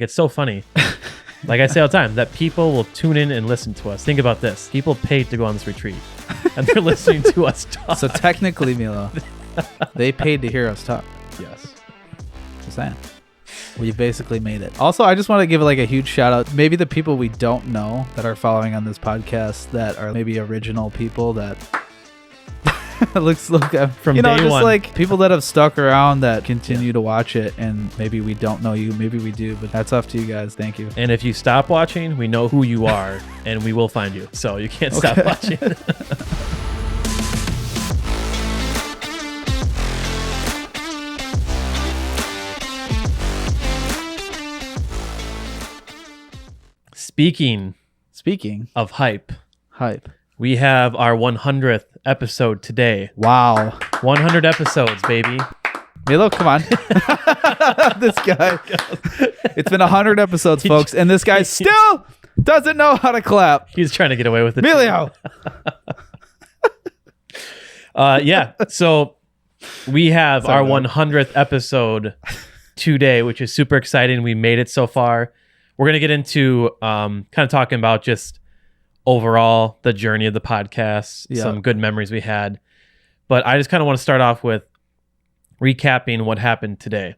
It's so funny. Like I say all the time, that people will tune in and listen to us. Think about this. People paid to go on this retreat, and they're listening to us talk. So technically, Milo, they paid to hear us talk. Yes. Just saying. We basically made it. Also, I just want to give like a huge shout out. Maybe the people we don't know that are following on this podcast that are maybe original people that looks like from you know, day just one. like people that have stuck around that continue to watch it, and maybe we don't know you, maybe we do, but that's up to you guys. Thank you. And if you stop watching, we know who you are, and we will find you. So you can't stop watching. Speaking of hype, we have our 100th episode today. Wow. 100 episodes, baby. Milo, come on. This guy. It's been 100 episodes, folks, and this guy still doesn't know how to clap. He's trying to get away with it. Emilio. Yeah. So we have our 100th episode today, which is super exciting. We made it so far. We're going to get into kind of talking about just overall the journey of the podcast, some good memories we had. But I just kind of want to start off with recapping what happened today.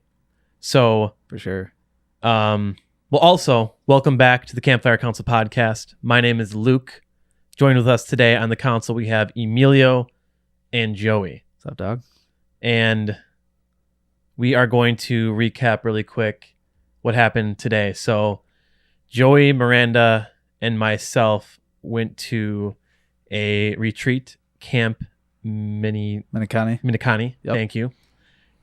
So for sure. Well, also, welcome back to the Campfire Council podcast. My name is Luke. Joined with us today on the council, we have Emilio and Joey. What's up, dog? And we are going to recap really quick what happened today. So Joey, Miranda, and myself went to a retreat camp, Minikani. Yep. Thank you.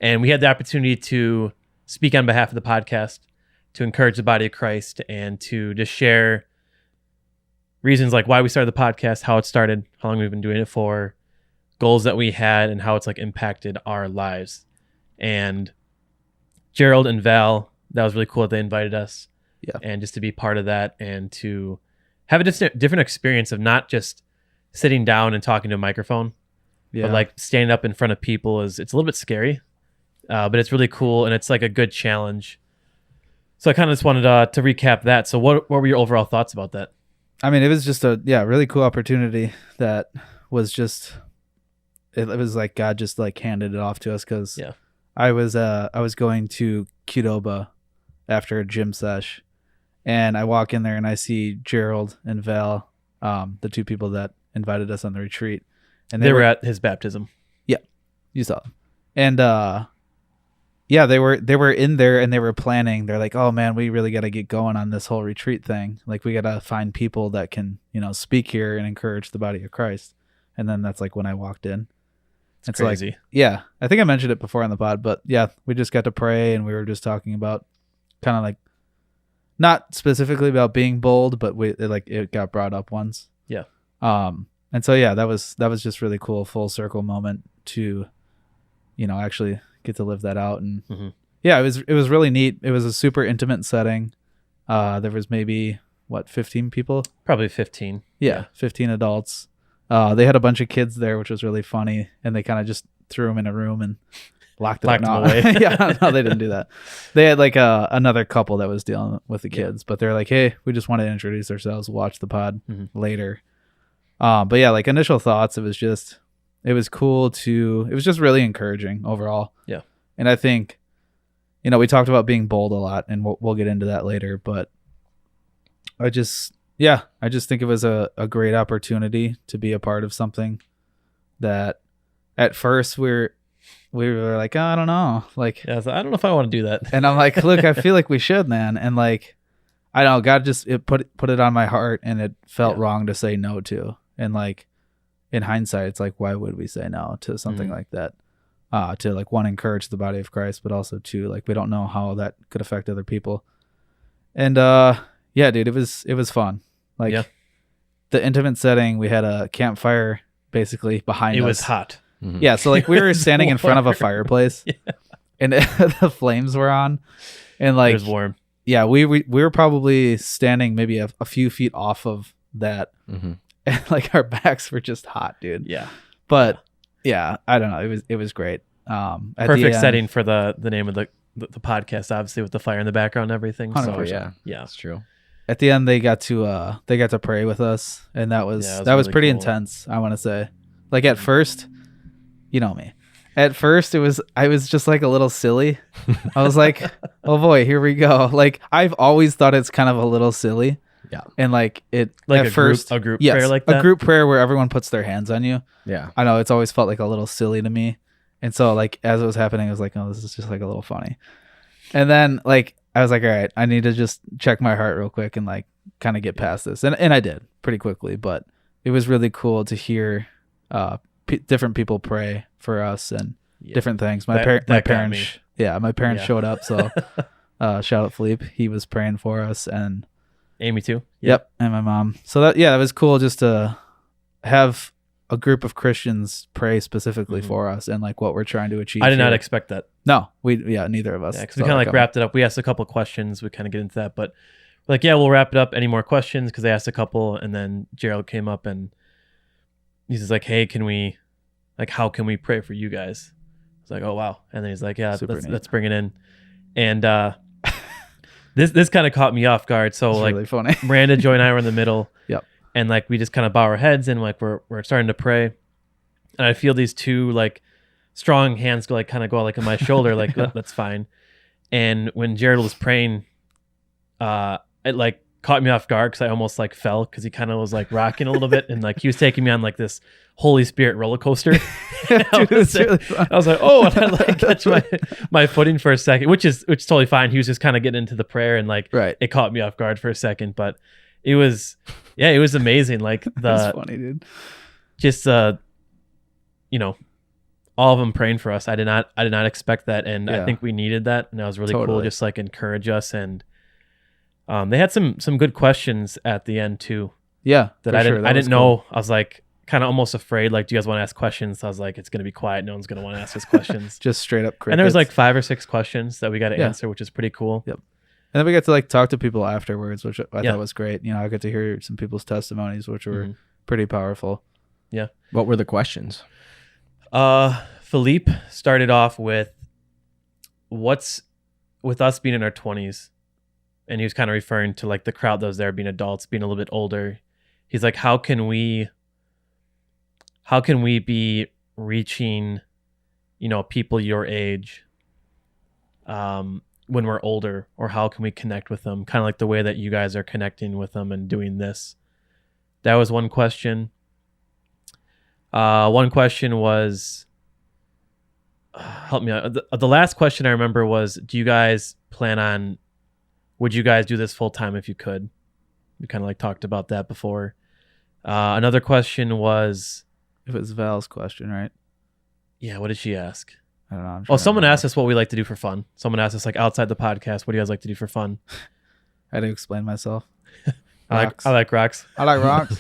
And we had the opportunity to speak on behalf of the podcast, to encourage the body of Christ, and to just share reasons like why we started the podcast, how it started, how long we've been doing it for, goals that we had, and how it's like impacted our lives. And Gerald and Val, that was really cool that they invited us. Yeah. And just to be part of that and to have a different experience of not just sitting down and talking to a microphone, but like standing up in front of people it's a little bit scary, but it's really cool and it's like a good challenge. So I kind of just wanted to recap that. So what were your overall thoughts about that? I mean, it was just a really cool opportunity that was just it was like God just like handed it off to us because I was going to Qdoba after a gym sesh, and I walk in there and I see Gerald and Val, the two people that invited us on the retreat, and they were at his baptism. Yeah, you saw them, and they were in there and they were planning. They're like, oh man, we really got to get going on this whole retreat thing. Like we got to find people that can speak here and encourage the body of Christ. And then that's like when I walked in. It's crazy. Like, I think I mentioned it before on the pod, but we just got to pray and we were just talking about kind of like not specifically about being bold, but it got brought up once. Yeah. And so that was just really cool, full circle moment to actually get to live that out. And it was really neat. It was a super intimate setting. There was maybe 15 people? Probably 15. Yeah. 15 adults. They had a bunch of kids there, which was really funny, and they kind of just threw them in a room and locked them away. No, they didn't do that. They had like another couple that was dealing with the kids, but they're like, hey, we just want to introduce ourselves, watch the pod later. But like initial thoughts, it was just really encouraging overall. Yeah. And I think, we talked about being bold a lot, and we'll get into that later, but I just think it was a great opportunity to be a part of something that at first we were like, oh, I don't know. Like, I don't know if I want to do that. And I'm like, look, I feel like we should, man. And like, I don't know, God just put it on my heart, and it felt wrong to say no to. And like, in hindsight, it's like, why would we say no to something like that? To like, one, encourage the body of Christ, but also two, like, we don't know how that could affect other people. And dude, it was fun. Like the intimate setting, we had a campfire basically behind us. It was hot. Mm-hmm. Yeah, so like we were standing in front of a fireplace, and the flames were on, and like it was warm. Yeah, we were probably standing maybe a few feet off of that, and like our backs were just hot, dude. Yeah, but I don't know. It was great. Perfect setting for the name of the podcast, obviously, with the fire in the background and everything. So 100%. yeah, That's true. At the end, they got to pray with us, and that was really pretty cool. intense. I want to say, like at first, you know me. At first, I was just like a little silly. I was like, oh boy, here we go. Like I've always thought it's kind of a little silly. Yeah. And like it like at first, a group yes, prayer like that. a group prayer where everyone puts their hands on you. Yeah. I know it's always felt like a little silly to me. And so like as it was happening, I was like, oh, this is just like a little funny. And then like I was like, all right, I need to just check my heart real quick and like kind of get past this. And I did pretty quickly, but it was really cool to hear different people pray for us and different things. My parents, my parents showed up. So shout out Philippe. He was praying for us, and Amy too. Yep. And my mom. So that it was cool just to have a group of Christians pray specifically for us and like what we're trying to achieve. I did not here. expect that. No, neither of us. Yeah, because we kind of like wrapped it up. We asked a couple of questions. We kind of get into that, but like, yeah, we'll wrap it up. Any more questions? Because they asked a couple, and then Gerald came up and he's just like, "Hey, how can we pray for you guys?" I was like, "Oh wow!" And then he's like, "Yeah, let's bring it in." And this kind of caught me off guard. So it's like, really funny. Miranda, Joy, and I were in the middle. Yep. And like we just kind of bow our heads and like we're starting to pray, and I feel these two like strong hands go like on my shoulder, like that's fine. And when Jared was praying, it like caught me off guard because I almost like fell because he kind of was like rocking a little bit, and like he was taking me on like this Holy Spirit roller coaster. Dude, really I was like, oh, and I like catch my footing for a second, which is totally fine. He was just kind of getting into the prayer, and like it caught me off guard for a second, but it was amazing. Like that's funny, dude. Just all of them praying for us. I did not expect that, and I think we needed that, and that was really cool. Just like encourage us, and they had some good questions at the end too. Yeah, that I didn't know. I was like kind of almost afraid. Like, do you guys want to ask questions? I was like, it's gonna be quiet. No one's gonna want to ask us questions. Just straight up crickets. And there was like 5 or 6 questions that we got to answer, which is pretty cool. Yep. And then we got to like talk to people afterwards, which I thought was great. You know, I got to hear some people's testimonies, which were pretty powerful. Yeah. What were the questions? Philippe started off with what's with us being in our 20s, and he was kind of referring to like the crowd that was there being adults, being a little bit older. He's like, how can we be reaching, people your age when we're older, or how can we connect with them? Kind of like the way that you guys are connecting with them and doing this. That was one question. One question was, help me out. The last question I remember was, would you guys do this full time if you could? We kind of like talked about that before. Another question was, if it was Val's question, right? Yeah. What did she ask? I don't know. Oh, someone asked us what we like to do for fun. Someone asked us like outside the podcast, what do you guys like to do for fun? I had to explain myself. I like rocks. I like rocks.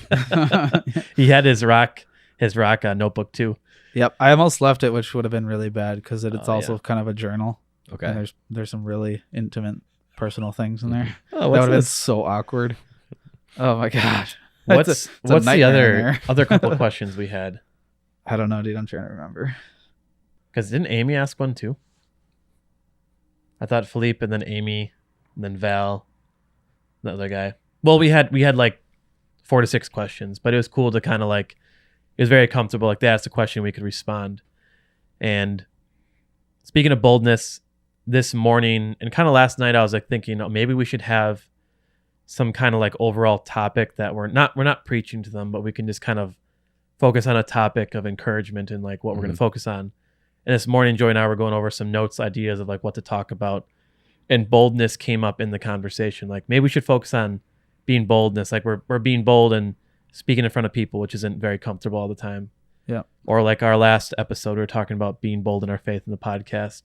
He had his rock notebook too. Yep. I almost left it, which would have been really bad because it's also kind of a journal. Okay. And there's some really intimate personal things in there. Oh, that would have been so awkward. Oh my gosh. What's the other couple of questions we had? I don't know, dude. I'm trying to remember. Because didn't Amy ask one too? I thought Philippe and then Amy and then Val, the other guy. Well, we had like 4 to 6 questions, but it was cool to kind of like, it was very comfortable. Like they asked a question, we could respond. And speaking of boldness, this morning and kind of last night, I was like thinking, maybe we should have some kind of like overall topic that we're not preaching to them, but we can just kind of focus on a topic of encouragement and like what we're going to focus on. And this morning, Joy and I were going over some notes, ideas of like what to talk about, and boldness came up in the conversation. Like maybe we should focus on being boldness. Like we're being bold and speaking in front of people, which isn't very comfortable all the time. Yeah. Or like our last episode, we were talking about being bold in our faith in the podcast.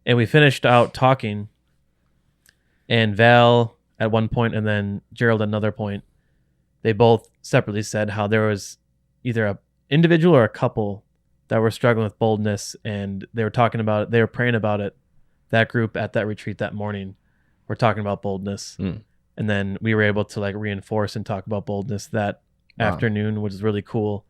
And we finished out talking, and Val at one point and then Gerald at another point, they both separately said how there was either a individual or a couple that were struggling with boldness, and they were talking about it. They were praying about it. That group at that retreat that morning were talking about boldness. And then we were able to like reinforce and talk about boldness that afternoon, which is really cool.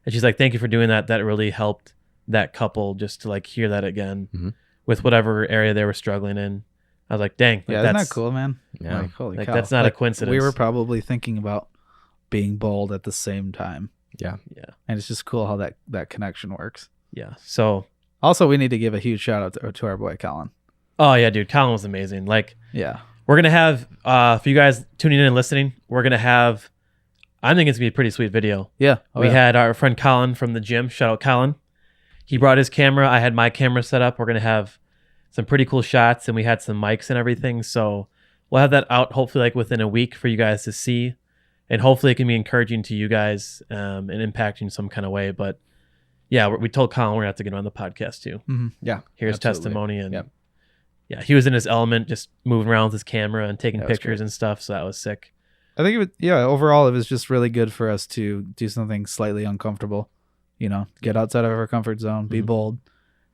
And she's like, thank you for doing that. That really helped that couple just to like hear that again, with whatever area they were struggling in. I was like, dang, like, Yeah, isn't that cool, man? Yeah. Like, holy like cow. that's not Like, a coincidence. We were probably thinking about being bold at the same time. Yeah. And it's just cool how that connection works. Yeah. So, Also, we need to give a huge shout out to our boy Colin. oh yeah, dude, Colin was amazing. Like, Yeah. we're gonna have for you guys tuning in and listening, we're gonna have. I think it's gonna be a pretty sweet video. Yeah. We had our friend Colin from the gym. Shout out Colin. He brought his camera. I had my camera set up. We're gonna have some pretty cool shots, and we had some mics and everything. So we'll have that out hopefully like within a week for you guys to see, and hopefully it can be encouraging to you guys and impacting some kind of way. But yeah, we told Colin we're gonna have to get him on the podcast too. Mm-hmm. Yeah. Hear his absolutely. testimony, and Yep. yeah, he was in his element, just moving around with his camera and taking That was pictures great. and stuff. So that was sick. I think overall it was just really good for us to do something slightly uncomfortable, get outside of our comfort zone, be Mhm. bold,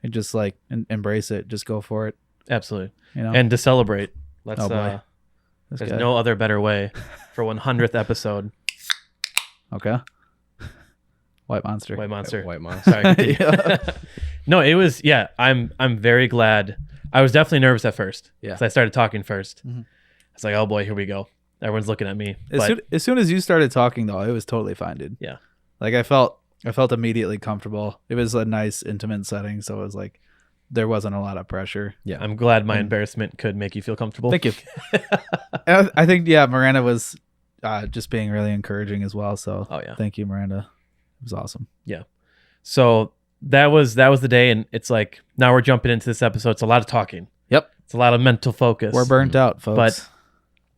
and just like embrace it, just go for it, Absolutely. you know. And to celebrate, let's. Oh, boy. This There's guy. no other better way for 100th episode. Okay. White Monster. White Monster. White monster. Sorry. continue. Yeah. No, it was. Yeah, I'm very glad. I was definitely nervous at first. Yeah. because I started talking 1st. Mhm. I was like, oh boy, here we go. Everyone's looking at me. As soon as you started talking, though, it was totally fine, dude. Yeah. Like I felt immediately comfortable. It was a nice, intimate setting, so it was like there wasn't a lot of pressure. I'm glad my And- embarrassment could make you feel comfortable. Thank you. And I think Miranda was just being really encouraging as well. So Oh yeah. thank you, Miranda. It was awesome. So that was the day, and it's like now we're jumping into this episode. It's a lot of talking. Yep. It's a lot of mental focus. We're burnt out, folks. But-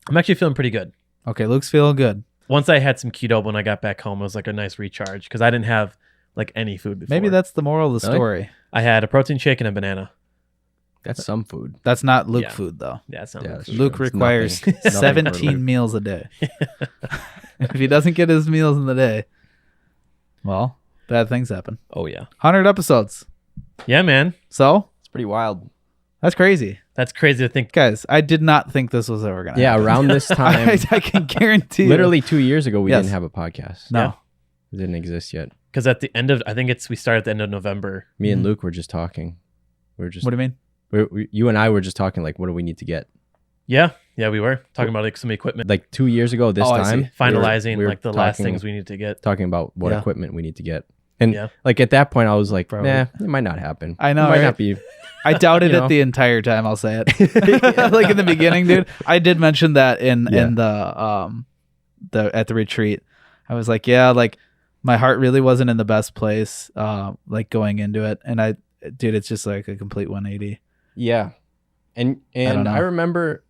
I'm actually feeling pretty good. Okay, Luke's feeling good. Once I had some keto when I got back home, it was like a nice recharge because I didn't have like any food before. Maybe that's the moral of the Really? story. I had a protein shake and a banana. That's some food. That's not Luke Yeah. food, though. Yeah, that's not Yeah, yeah, that's food. Luke It's requires nothing for 17 Luke. meals a day. If he doesn't get his meals in the day, well, bad things happen. Oh yeah. 100 episodes. Yeah, man. So It's pretty wild. that's crazy. That's crazy to think. Guys, I did not think this was ever going to Yeah, happen. around this time, I can guarantee you. literally 2 years ago, we Yes. didn't have a podcast. No. Yeah. It didn't exist yet. Because at the end of, I think we started at the end of November. Me and Mhm. Luke were just talking. We were just, What do you mean? you and I were just talking like, what do we need to get? Yeah, we were talking about like some equipment, Like 2 years ago, this Oh, I time, see. finalizing we were like the last talking- things we need to get. talking about what Yeah. equipment we need to get. And Yeah. like at that point, I was like, Probably. nah, it might not happen. I know, It might right? not be. I doubted You it know? the entire time. I'll say it. Like in the beginning, dude. I did mention that in the at the retreat. I was like, yeah, like my heart really wasn't in the best place, like going into it, and dude, it's just like a complete 180. Yeah. And don't know. I remember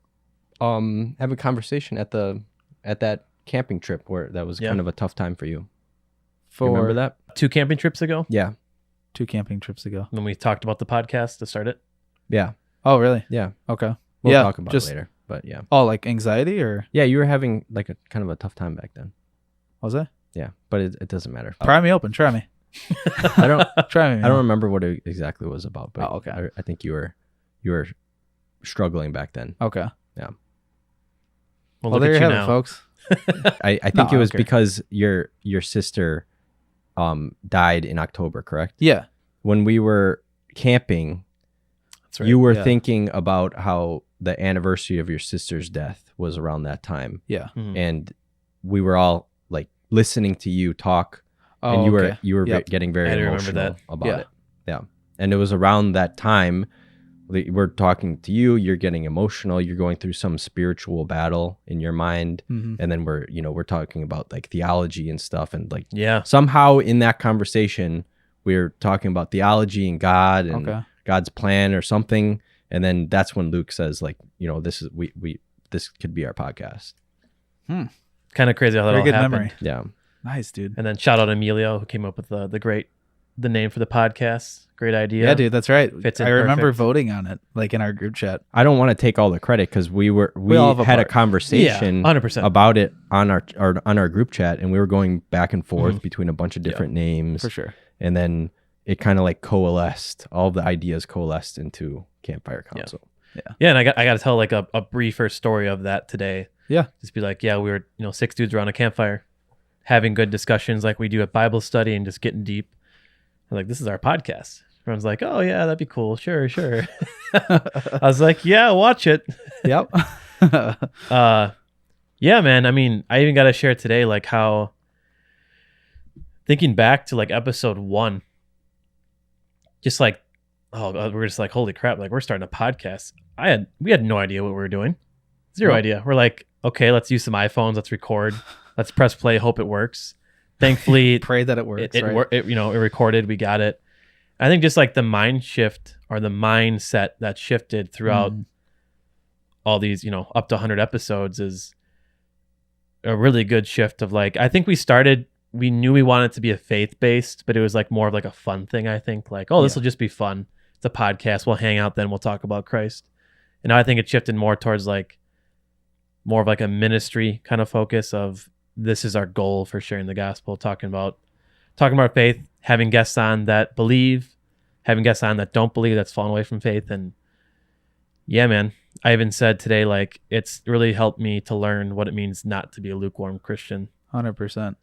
having a conversation at that camping trip where that was Yeah. kind of a tough time for you. For You remember that? 2 camping trips ago, Yeah. 2 camping trips ago. when we talked about the podcast to start it. Yeah. Oh, really? Yeah. Okay. We'll Yeah, talk about just- it later. But yeah. Oh, like anxiety or Yeah, you were having like a kind of a tough time back then. was it? Yeah. But it doesn't matter. Pry me open. Try me. I don't Try me. I man. don't remember what it exactly was about, but Oh, okay. I think you were struggling back then. Okay. Well, Well, look there at you you have now. it, folks. I No, think I it was don't care. because your sister died in October, correct? Yeah. When we were camping, That's right. you were yeah. thinking about how the anniversary of your sister's death was around that time, Yeah. Mhm. and we were all like listening to you talk, Oh, and you okay. were Yep. getting very I do remember emotional that. about Yeah. it. Yeah, and it was around that time that we're talking to you. You're getting emotional. You're going through some spiritual battle in your mind, Mhm. and then we're talking about like theology and stuff, and like Yeah. somehow in that conversation we're talking about theology and God and Okay. God's plan or something, and then that's when Luke says like, this could be our podcast. Kind of crazy how that Very all good happened. memory. Yeah. Nice, dude. And then shout out Emilio who came up with the name for the podcast. Great idea. Yeah, dude, that's right. Fits in I remember perfect. voting on it, like in our group chat. I don't want to take all the credit because we all have a had a part. conversation Yeah, 100%. about it on our group chat, and we were going back and forth between a bunch of different names, For sure. and then it kind of like coalesced. All the ideas coalesced into Campfire Council. Yeah, and I got to tell like a briefer story of that today. Yeah. Just be like, yeah, we were 6 dudes around a campfire, having good discussions like we do at Bible study and just getting deep. I'm like, this is our podcast. Everyone's like, oh yeah, that'd be cool. Sure. I was like, yeah, watch it. Yep. Yeah, man. I mean, I even got to share today, like how thinking back to like episode 1, just like, we're just like, holy crap, like we're starting a podcast. We had no idea what we were doing. Zero idea. We're like, okay, let's use some iPhones. Let's record. Let's press play. Hope it works. Thankfully, pray that it works. It recorded. We got it. I think just like the mind shift or the mindset that shifted throughout all these, up to 100 episodes is a really good shift of like, I think we knew we wanted to be a faith-based, but it was like more of like a fun thing. I think like, this will just be fun. It's a podcast. We'll hang out, then we'll talk about Christ. And now I think it shifted more towards like more of like a ministry kind of focus of this is our goal for sharing the gospel, talking about faith, having guests on that believe, having guests on that don't believe, that's fallen away from faith. And yeah, man, I even said today, like, it's really helped me to learn what it means not to be a lukewarm Christian. 100%.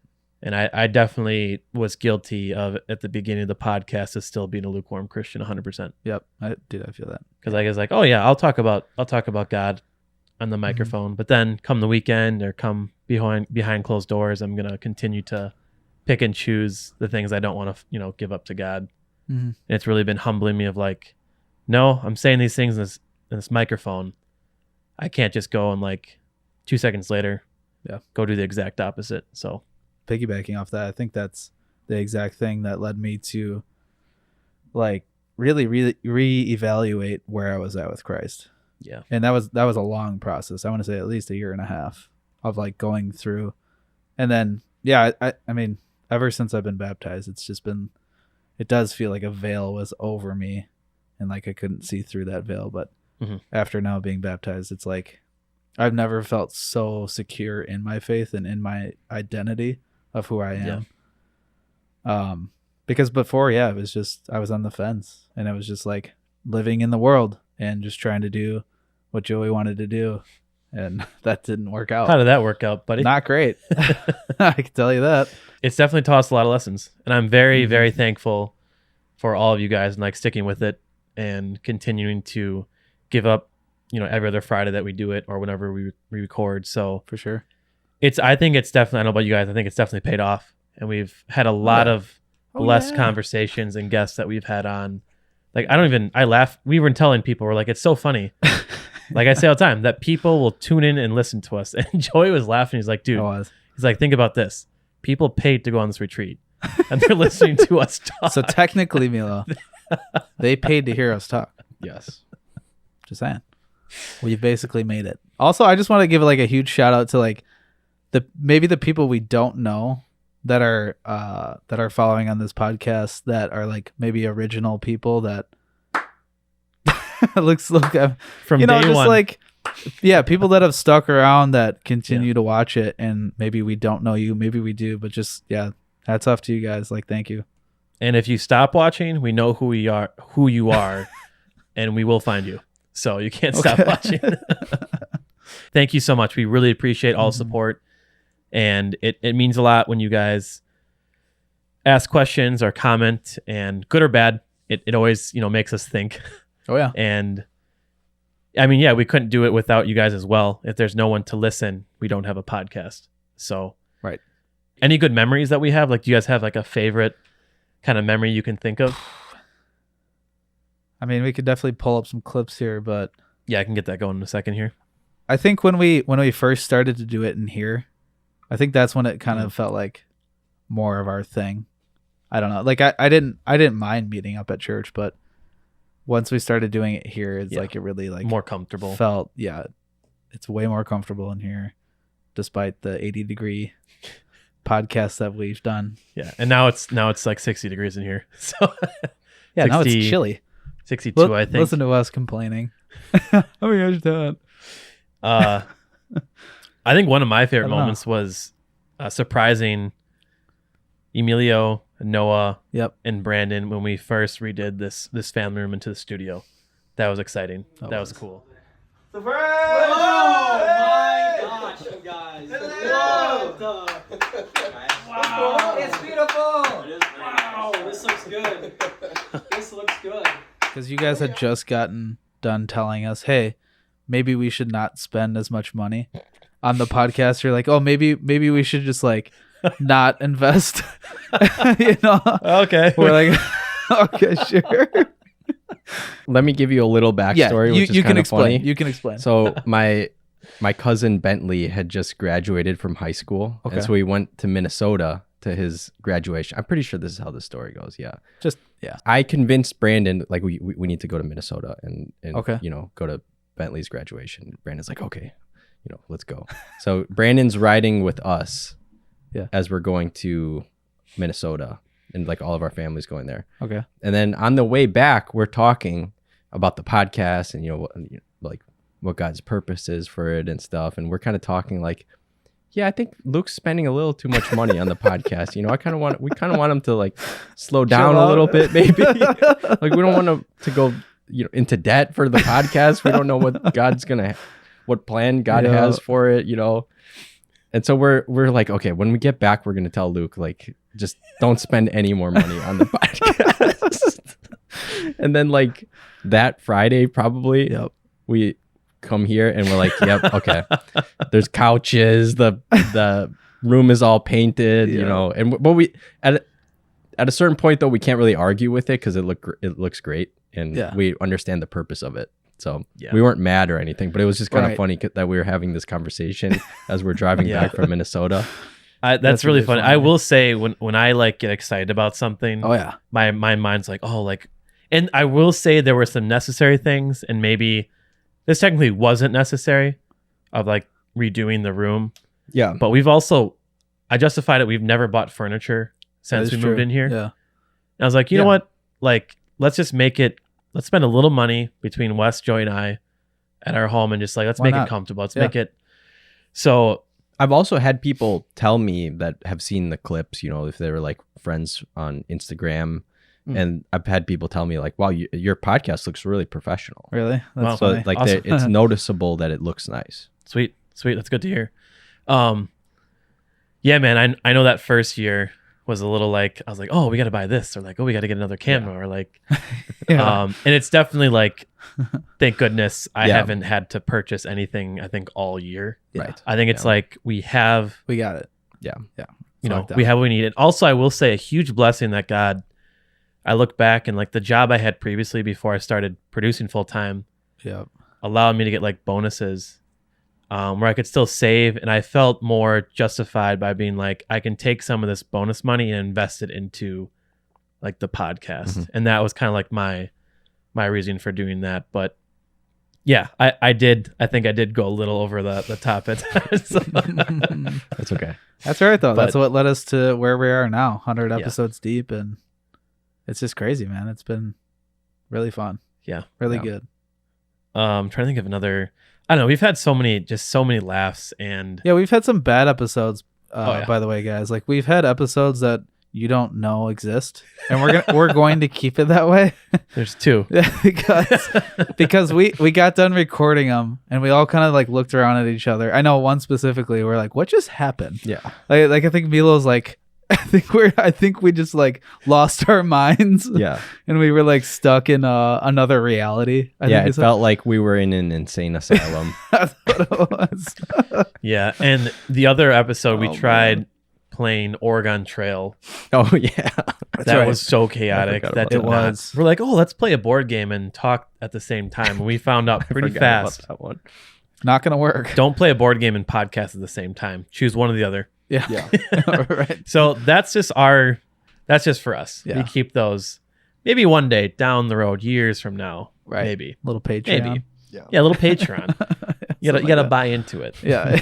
And I definitely was guilty of, at the beginning of the podcast, of still being a lukewarm Christian 100%. Yep. I feel that. Because I was like, oh yeah, I'll talk about God on the microphone. But then come the weekend or come behind closed doors, I'm going to continue to pick and choose the things I don't want to, give up to God. And it's really been humbling me of like, no, I'm saying these things in this microphone. I can't just go and like 2 seconds later, go do the exact opposite. So piggybacking off that, I think that's the exact thing that led me to like really reevaluate where I was at with Christ. Yeah. And that was a long process. I want to say at least 1.5 years of like going through. And then, I mean, ever since I've been baptized, it's just been, it does feel like a veil was over me and like I couldn't see through that veil. But after now being baptized, it's like I've never felt so secure in my faith and in my identity of who I am. Yeah. Because before, it was just, I was on the fence and it was just like living in the world and just trying to do what Joey wanted to do. And that didn't work out. How did that work out, buddy? Not great. I can tell you that. It's definitely taught us a lot of lessons. And I'm very, very thankful for all of you guys and like sticking with it and continuing to give up, every other Friday that we do it or whenever we record. So for sure. I think it's definitely, I don't know about you guys, I think it's definitely paid off. And we've had a lot of blessed conversations and guests that we've had on. Like, I laugh. We were telling people, we're like, it's so funny. Like I say all the time, that people will tune in and listen to us. And Joey was laughing. He's like, dude, he's like, think about this. People paid to go on this retreat and they're listening to us talk. So technically, Milo, they paid to hear us talk. Yes. Just saying. We've basically made it. Also, I just want to give like a huge shout out to like maybe the people we don't know that are following on this podcast that are like maybe original people that looks from day just one. Like people that have stuck around that continue to watch it, and maybe we don't know you, maybe we do, but just hats off to you guys. Like, thank you. And if you stop watching, we know who you are, and we will find you. So you can't stop watching. Thank you so much. We really appreciate all the support. And it means a lot when you guys ask questions or comment, and good or bad, it always, makes us think. Oh yeah. And I mean, we couldn't do it without you guys as well. If there's no one to listen, we don't have a podcast. So right. Any good memories that we have? Like, do you guys have like a favorite kind of memory you can think of? I mean, we could definitely pull up some clips here, but I can get that going in a second here. I think when we first started to do it in here, I think that's when it kind of felt like more of our thing. I don't know. Like I didn't mind meeting up at church, but once we started doing it here, it's like it really like more comfortable. Felt it's way more comfortable in here, despite the 80-degree podcast that we've done. Yeah, and now it's like 60 degrees in here. So now it's chilly. 62, I think. Listen to us complaining. Oh my gosh, Dad. I think one of my favorite moments was surprising Emilio, Noah, and Brandon when we first redid this family room into the studio. That was exciting. That was cool. Surprise! Oh my gosh, you guys! Whoa! Wow! It's beautiful! Wow! This looks good. This looks because you guys had just gotten done telling us, hey, maybe we should not spend as much money on the podcast. You're like, oh, maybe we should just like not invest. You know? Okay. We're like, okay, sure. Let me give you a little backstory, which is you can kind of explain. funny. You can explain. So my cousin Bentley had just graduated from high school, Okay. and so we went to Minnesota to his graduation. I'm pretty sure this is how the story goes. Yeah. Yeah. I convinced Brandon like we need to go to Minnesota and Okay. go to Bentley's graduation. Brandon's like, okay, let's go. So Brandon's riding with us, Yeah. as we're going to Minnesota, and like all of our families going there. Okay. And then on the way back, we're talking about the podcast and like what God's purpose is for it and stuff. And we're kind of talking like, yeah, I think Luke's spending a little too much money on the podcast. We kind of want him to like slow down a little bit, maybe. Like we don't want him to go, into debt for the podcast. We don't know what plan God has for it, And so we're like, okay, when we get back, we're going to tell Luke, like, just don't spend any more money on the podcast. And then like that Friday, probably we come here and we're like, yep, okay. There's couches, the room is all painted, but we at a certain point though, we can't really argue with it because it looks great and we understand the purpose of it. So we weren't mad or anything, but it was just kind of funny that we were having this conversation as we're driving back from Minnesota. That's really funny. I will say when I like get excited about something, my mind's like, oh, like, and I will say there were some necessary things, and maybe this technically wasn't necessary of like redoing the room. Yeah. But I justified it. We've never bought furniture since we moved in here. Yeah. And I was like, you know what? Like, let's spend a little money between Wes, Joey, and I at our home and just like, let's make it comfortable. Let's make it. So I've also had people tell me that have seen the clips, if they were like friends on Instagram. And I've had people tell me like, wow, your podcast looks really professional. Really? That's so like awesome. it's noticeable that it looks nice. Sweet. That's good to hear. Yeah, man, I know that first year was a little like, I was like, oh, we got to buy this, or like, oh, we got to get another camera, or like, and it's definitely like, thank goodness I haven't had to purchase anything, I think all year. Right. I think it's like we got it. Yeah. Yeah. We have what we need. And also I will say a huge blessing that God, I look back and like the job I had previously before I started producing full time allowed me to get like bonuses where I could still save, and I felt more justified by being like, I can take some of this bonus money and invest it into like the podcast. Mm-hmm. And that was kind of like my reason for doing that. But yeah, I think I did go a little over the top at times. That's okay. That's right though. That's what led us to where we are now, 100 episodes deep, and it's just crazy, man. It's been really fun. Yeah. Really good. I'm trying to think of another. I don't know. We've had so many laughs, and we've had some bad episodes. By the way, guys, like we've had episodes that you don't know exist, and we're going to keep it that way. There's two. because we got done recording them, and we all kind of like looked around at each other. I know one specifically. We're like, what just happened? Yeah. Like I think Milo's like, I think we just like lost our minds. Yeah. And we were like stuck in another reality. It felt like we were in an insane asylum. That's what it was. Yeah. And the other episode we tried playing Oregon Trail. Oh yeah. That was so chaotic that it was. We're like, oh, let's play a board game and talk at the same time. And we found out pretty fast that one. Not gonna work. Don't play a board game and podcast at the same time. Choose one or the other. Yeah. Right. So that's just for us. Yeah. We keep those maybe one day down the road, years from now. Right. Maybe. Little Patreon. Maybe. Yeah, a little Patreon. You gotta buy into it. Yeah.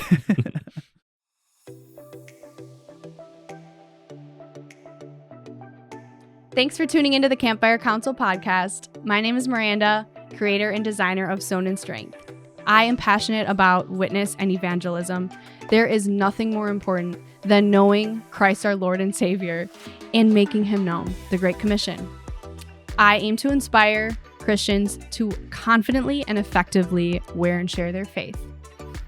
Thanks for tuning into the Campfire Council podcast. My name is Miranda, creator and designer of Sown in Strength. I am passionate about witness and evangelism. There is nothing more important than knowing Christ our Lord and Savior and making him known, the Great Commission. I aim to inspire Christians to confidently and effectively wear and share their faith.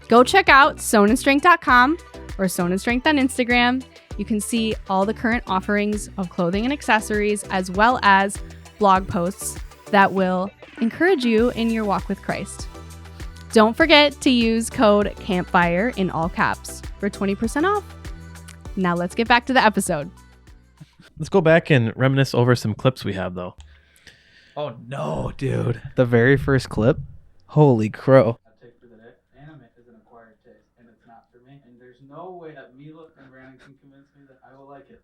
Go check out sownandstrength.com or Sown in Strength on Instagram. You can see all the current offerings of clothing and accessories, as well as blog posts that will encourage you in your walk with Christ. Don't forget to use code CAMPFIRE in all caps for 20% off. Now let's get back to the episode. Let's go back and reminisce over some clips we have, though. Oh no, dude. The very first clip? Holy crow. Anime is an acquired taste, and it's not for me. And there's no way that Mila and Brandon can convince me that I will like it.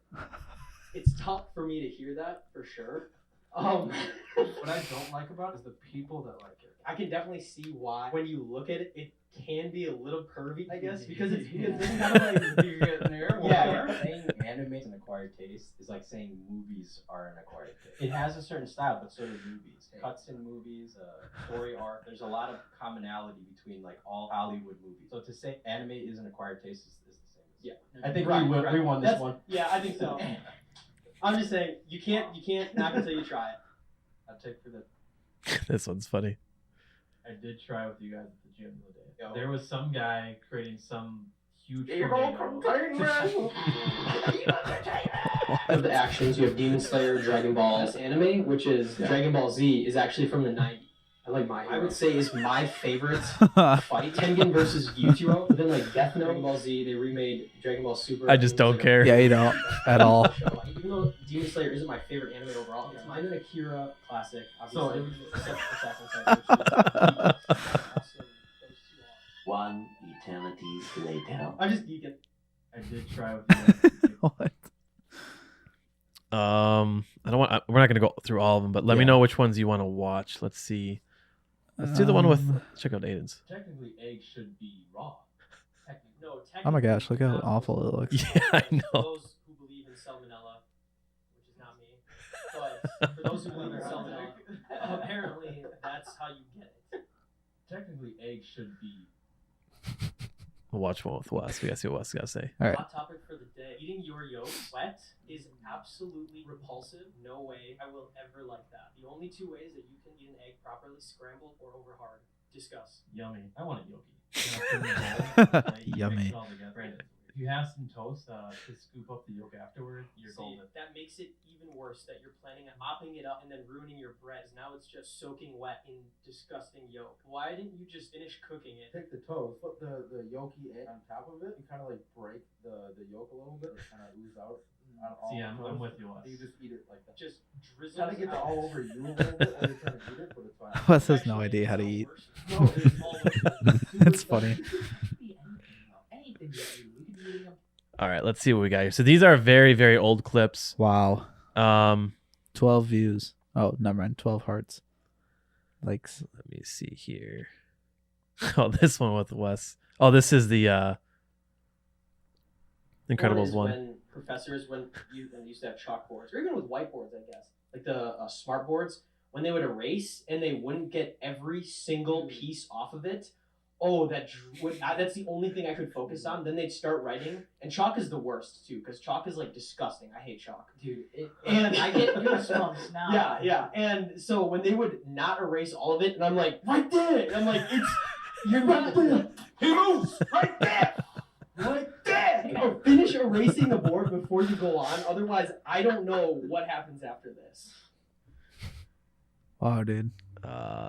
It's tough for me to hear that for sure. What I don't like about it is the people that like it. I can definitely see why when you look at it, it can be a little curvy, I guess, because it's kind of like You're getting there. Yeah. Saying anime is an acquired taste is like saying movies are an acquired taste. it has a certain style, but so do movies. Cuts in movies, story arc. There's a lot of commonality between like all Hollywood movies. So to say anime is an acquired taste is the same. Yeah. I think Right, we won this That's- one. Yeah, I think so. I'm just saying you can't knock until you try it. I'll take for the. This one's funny. I did try with you guys at the gym the other day. Yo. There was some guy creating some huge Of the actions, you have Demon Slayer, Dragon Ball. That's anime, which is Dragon Ball Z, is actually from the 90s. I would say is my favorite fight. Tengen versus Yujiro. But then like Death Note, Dragon Ball Z, they remade Dragon Ball Super. I just don't care. Yeah, you don't at all. Even though Demon Slayer isn't my favorite anime overall, it's mine and Akira classic. So Obviously. it was One eternity later. I'm just geeking. I did try with you guys. What? I don't want. We're not gonna go through all of them, but let me Yeah. know which ones you want to watch. Let's see. Let's do the one with. Check out Aiden's. Technically, eggs should be raw. No, Oh my gosh, look how awful it looks. Yeah, I know. Those who believe in salmonella, which is not me, but for those who believe in salmonella, apparently that's how you get it. Technically, eggs should be. We'll watch one with Wes. We gotta see what Wes got to say. All right. Hot topic for the day. Eating your yolk wet is absolutely repulsive. No way I will ever like that. The only two ways that you can eat an egg properly, scrambled or over hard. Discuss. Yummy. I want a yogi. Yummy. Brandon, if you have some toast to scoop up the yolk afterward, you're golden. That makes it even worse that you're planning on mopping it up and then ruining your bread. Now it's just soaking wet in disgusting yolk. Why didn't you just finish cooking it? Take the toast, put the yolky egg on top of it, and kind of like break the yolk a little bit, or kind of ooze out on all See, the I'm toast. with you, Wes. And you just eat it like that. Just drizzle Kind of gets out. all over you a little bit when you're trying to eat it, but it's fine. Wes has no idea how to eat. No, it's all It's funny. All right, let's see what we got here. So these are very, very old clips. Wow. 12 12 views. Oh, never mind. 12 hearts. Likes. Let me see here. Oh, this one with Wes. Oh, this is the Incredibles one. When professors, when you used to have chalkboards, or even with whiteboards, I guess, like the smart boards, when they would erase and they wouldn't get every single piece off of it. Oh, that's the only thing I could focus on. Then they'd start writing, and chalk is the worst too, because chalk is like disgusting. I hate chalk, Dude, and I get goosebumps now. Yeah. And so when they would not erase all of it, and I'm like, right there, and I'm like, you're right there. He moves right there. Right there. No, finish erasing the board before you go on. Otherwise, I don't know what happens after this. Wow, dude.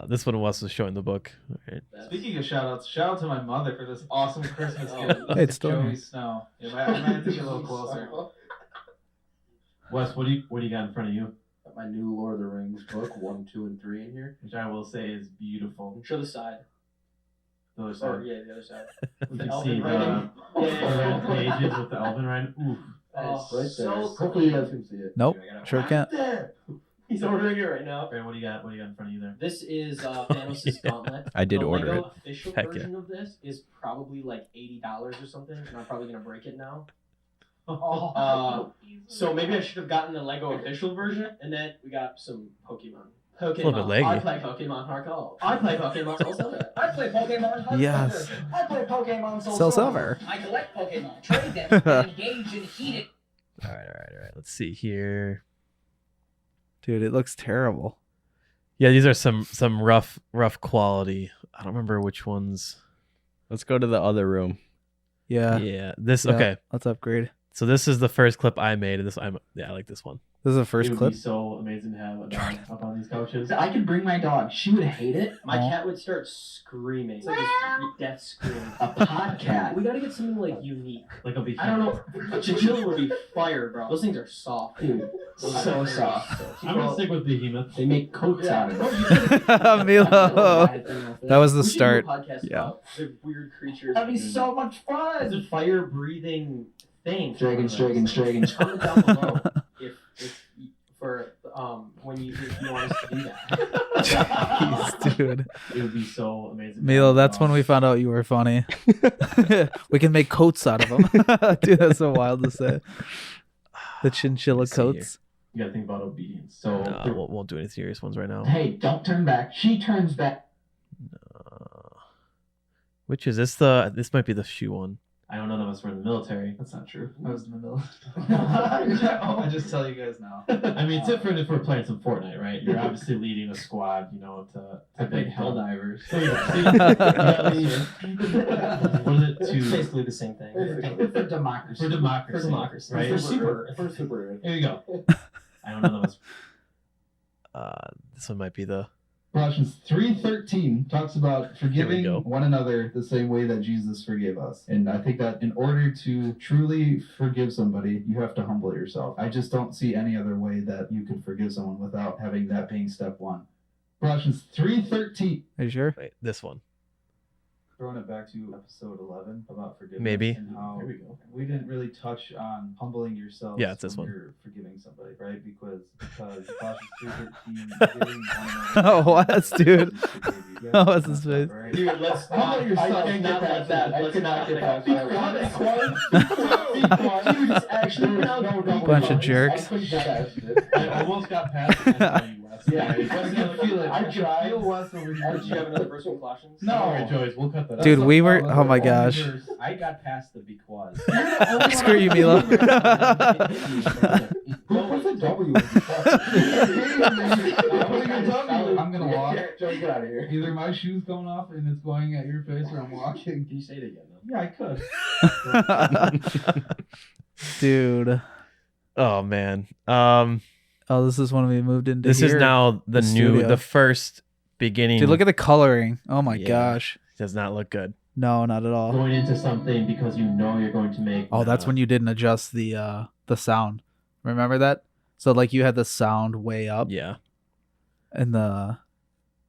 This one Wes was showing the book. All right. Speaking of shout outs, shout out to my mother for this awesome Christmas gift. Hey, it's still Joey here. Snow. I might have to get a little closer. Wes, what do you got in front of you? Got my new Lord of the Rings book, 1, 2, and 3 in here. Which I will say is beautiful. Show the side. The other Or side. yeah, the other side. You the can elven see writing. the red pages with the elven writing. Oof. Oh, Right there. so Hopefully you guys can see it. Nope. Dude, I gotta- Sure can't. There! He's ordering it right now. Brandon, what do you got? What do you got in front of you there? This is Thanos' Gauntlet. I did The order Lego it. official Heck yeah. version of this is probably like $80 or something, and I'm probably gonna break it now. So maybe I should have gotten the Lego official version, and then we got some Pokemon. a little bit leggy. I play Pokemon Hardcore. I play Pokemon Soul Silver. I play Pokemon Hard Yes. I play Pokemon Soul Silver. I collect Pokemon, trade them, and engage in heated. All right. Let's see here. Dude, it looks terrible. Yeah, these are some rough quality. I don't remember which ones. Let's go to the other room. Yeah. Yeah, this Yeah. okay. Let's upgrade. So this is the first clip I made, and I like this one. This is the It first would clip. be so amazing to have a dog up on these couches. I could bring my dog. She would hate it. My Oh. cat would start screaming. It's like this death scream. A podcat. We gotta get something like unique. Like a beef. I don't know. A chinchilla would be fire, bro. Those things are soft. Dude, so soft. I'm gonna stick with behemoth. They make coats out of it. Milo. That was the We should do a start. podcast Yeah. about the weird creatures. That'd be so much It's a fun. fire breathing thing. Dragons. Comment down below if for when you if you want us to do that. Jeez, dude. It would be so amazing. Milo, that's when we found out you were funny. We can make coats out of them. Dude, that's so wild to say. The chinchilla Let's see here. coats. You gotta think about obedience. So No, won't do any serious ones right now. Hey, don't turn back. She turns back. Which is this? This might be the shoe one. I don't know that was for the military. That's not true. I was in the middle. I I just tell you guys now. I mean, it's different if we're playing some Fortnite, right? You're obviously leading a squad, to I played big Helldivers. So yeah, see, what is it It's to basically the same thing. For democracy. for democracy? For democracy. right? For super. For super. There you go. I don't know that was. This one might be the. Colossians 3:13 talks about Here we forgiving go. one another the same way that Jesus forgave us. And I think that in order to truly forgive somebody, you have to humble yourself. I just don't see any other way that you could forgive someone without having that being step one. Colossians 3:13. Are you sure? Wait, this one. Throwing it back to episode 11 about forgiveness. Maybe. And how Here we go. we didn't really touch on humbling yourself. Yeah, it's this when one. you're forgiving somebody, right? Because Colossians 3:13, forgiving one another. Oh, what, dude? You Oh, have to what's his mess up, face? right? Dude, let's Humble yourself. I cannot let that. I Let's cannot not get past Be that. quiet. Be quiet. Dude, it's actually Bunch of jerks. I almost got past it. I saw you, Wes. Yeah, I can feel it. I I can tried. feel Wes over Did here. you have another verse from Colossians? No. All right, Joyce, we'll cut that. Dude, out. we were. Oh my gosh. I got past the because. Screw you, Milo. What's a W? I'm gonna walk. Joe, get out of here. Either my shoe's going off and it's going at your face, or I'm walking. Can you say it again, though? Yeah, I could. Dude. Oh man. Oh, this is when we moved into This is here. now the studio. the first beginning. Dude, look at the coloring. Oh my Yeah. gosh. Does not look good. No, not at all. Going into something because you know you're going to make. Oh, that's when you didn't adjust the sound. Remember that? So like you had the sound way up Yeah. and the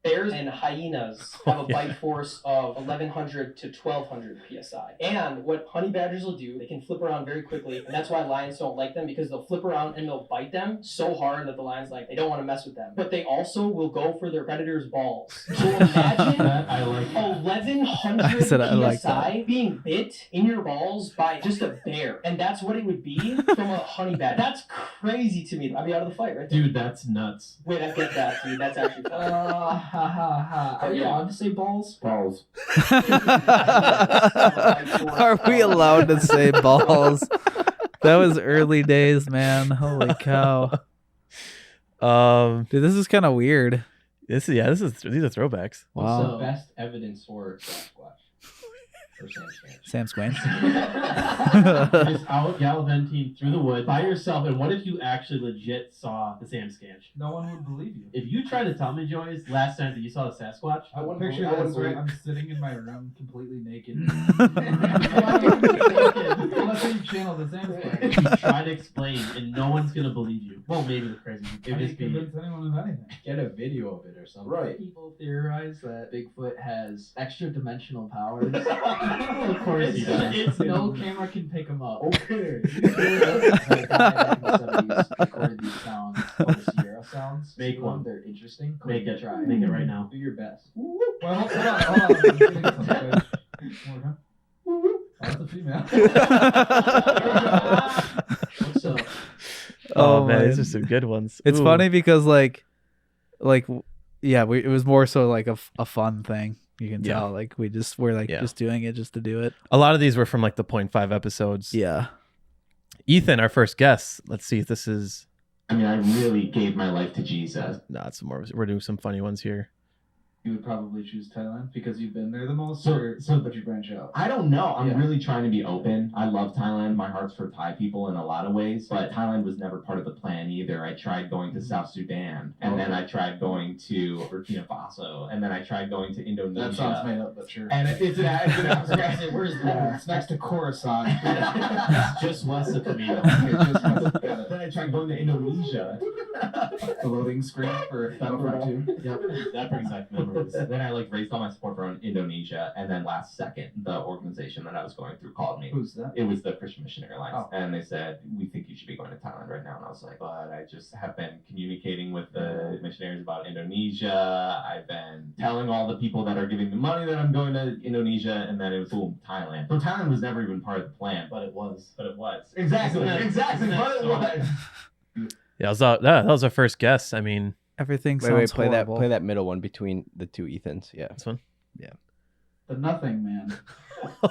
Bears and hyenas have a bite force of 1100 to 1200 psi. And what honey badgers will do, they can flip around very quickly, and that's why lions don't like them, because they'll flip around and they'll bite them so hard that the lions they don't want to mess with them. But they also will go for their predator's balls. So imagine That I like. 1100 I said I like psi being bit in your balls by just a bear, and that's what it would be from a honey badger. That's crazy to me. I'd be out of the fight right there. Dude, that's nuts. Wait, I get that, dude. That's actually fun. Ha ha ha. Are you allowed to say balls? Balls. Are we allowed to say balls? That was early days, man. Holy cow. Dude, this is kind of weird. These are throwbacks. Wow. What's the best evidence for Sasquatch? Or Sam Sam Swain. Just out gallivanting through the woods by yourself, and what if you actually legit saw the Sam Scanch? No one would believe you. If you tried to tell me, Joyce, last time that you saw the Sasquatch, I wouldn't picture I this. wouldn't Right? I'm sitting in my room completely naked. Let's say you channel the same you try to explain, and no one's gonna believe you. Well, maybe the crazy. How It do you just be. convince anyone of anything? Get a video of it or something. Right. People theorize that Bigfoot has extra dimensional powers. Of course he does. No camera can pick him up. Okay. Recorded these sounds, Sierra sounds. Make See one. They're interesting. Go Make ahead it. and try. Make it right now. Do your best. Well, hold on. I'm thinking something. One more time. Oh, that's a female. What's up? Oh, man, these are some good ones. It's Ooh. funny because yeah, it was more so like a fun thing. You can Yeah. tell, like we're Yeah. just doing it just to do it. A lot of these were from like the 0.5 episodes. Yeah. Ethan, our first guest. Let's see if this is. I mean, I really gave my life to Jesus. No, it's more. We're doing some funny ones here. You would probably choose Thailand because you've been there the most, So- or so- would you branch out? I don't know. I'm Yeah. really trying to be open. I love Thailand. My heart's for Thai people in a lot of ways, but Thailand was never part of the plan either. I tried going to South Sudan, and then I tried going to Burkina Faso, and then I tried going to Indonesia. That sounds made up, but sure. And it's an I was gonna say, where's the It's next to Khorasan. It's just west of Camino. Then I tried going to Indonesia. The loading screen for Battlefront 2. Yep, that brings back memories. Then I raised all my support for Indonesia, and then last second, the organization that I was going through called me. Who's that? It was the Christian Missionary Alliance, Oh. and they said, we think you should be going to Thailand right now. And I was like, but I just have been communicating with the missionaries about Indonesia. I've been telling all the people that are giving me money that I'm going to Indonesia, and then it was, boom, Thailand. So Thailand was never even part of the plan. But it was. Exactly, Isn't that- exactly, isn't but that it so- was. Yeah, that was our first guess. I mean, Everything Wait, sounds play horrible. play that middle one between the two Ethans. Yeah. this one. The Nothing Man.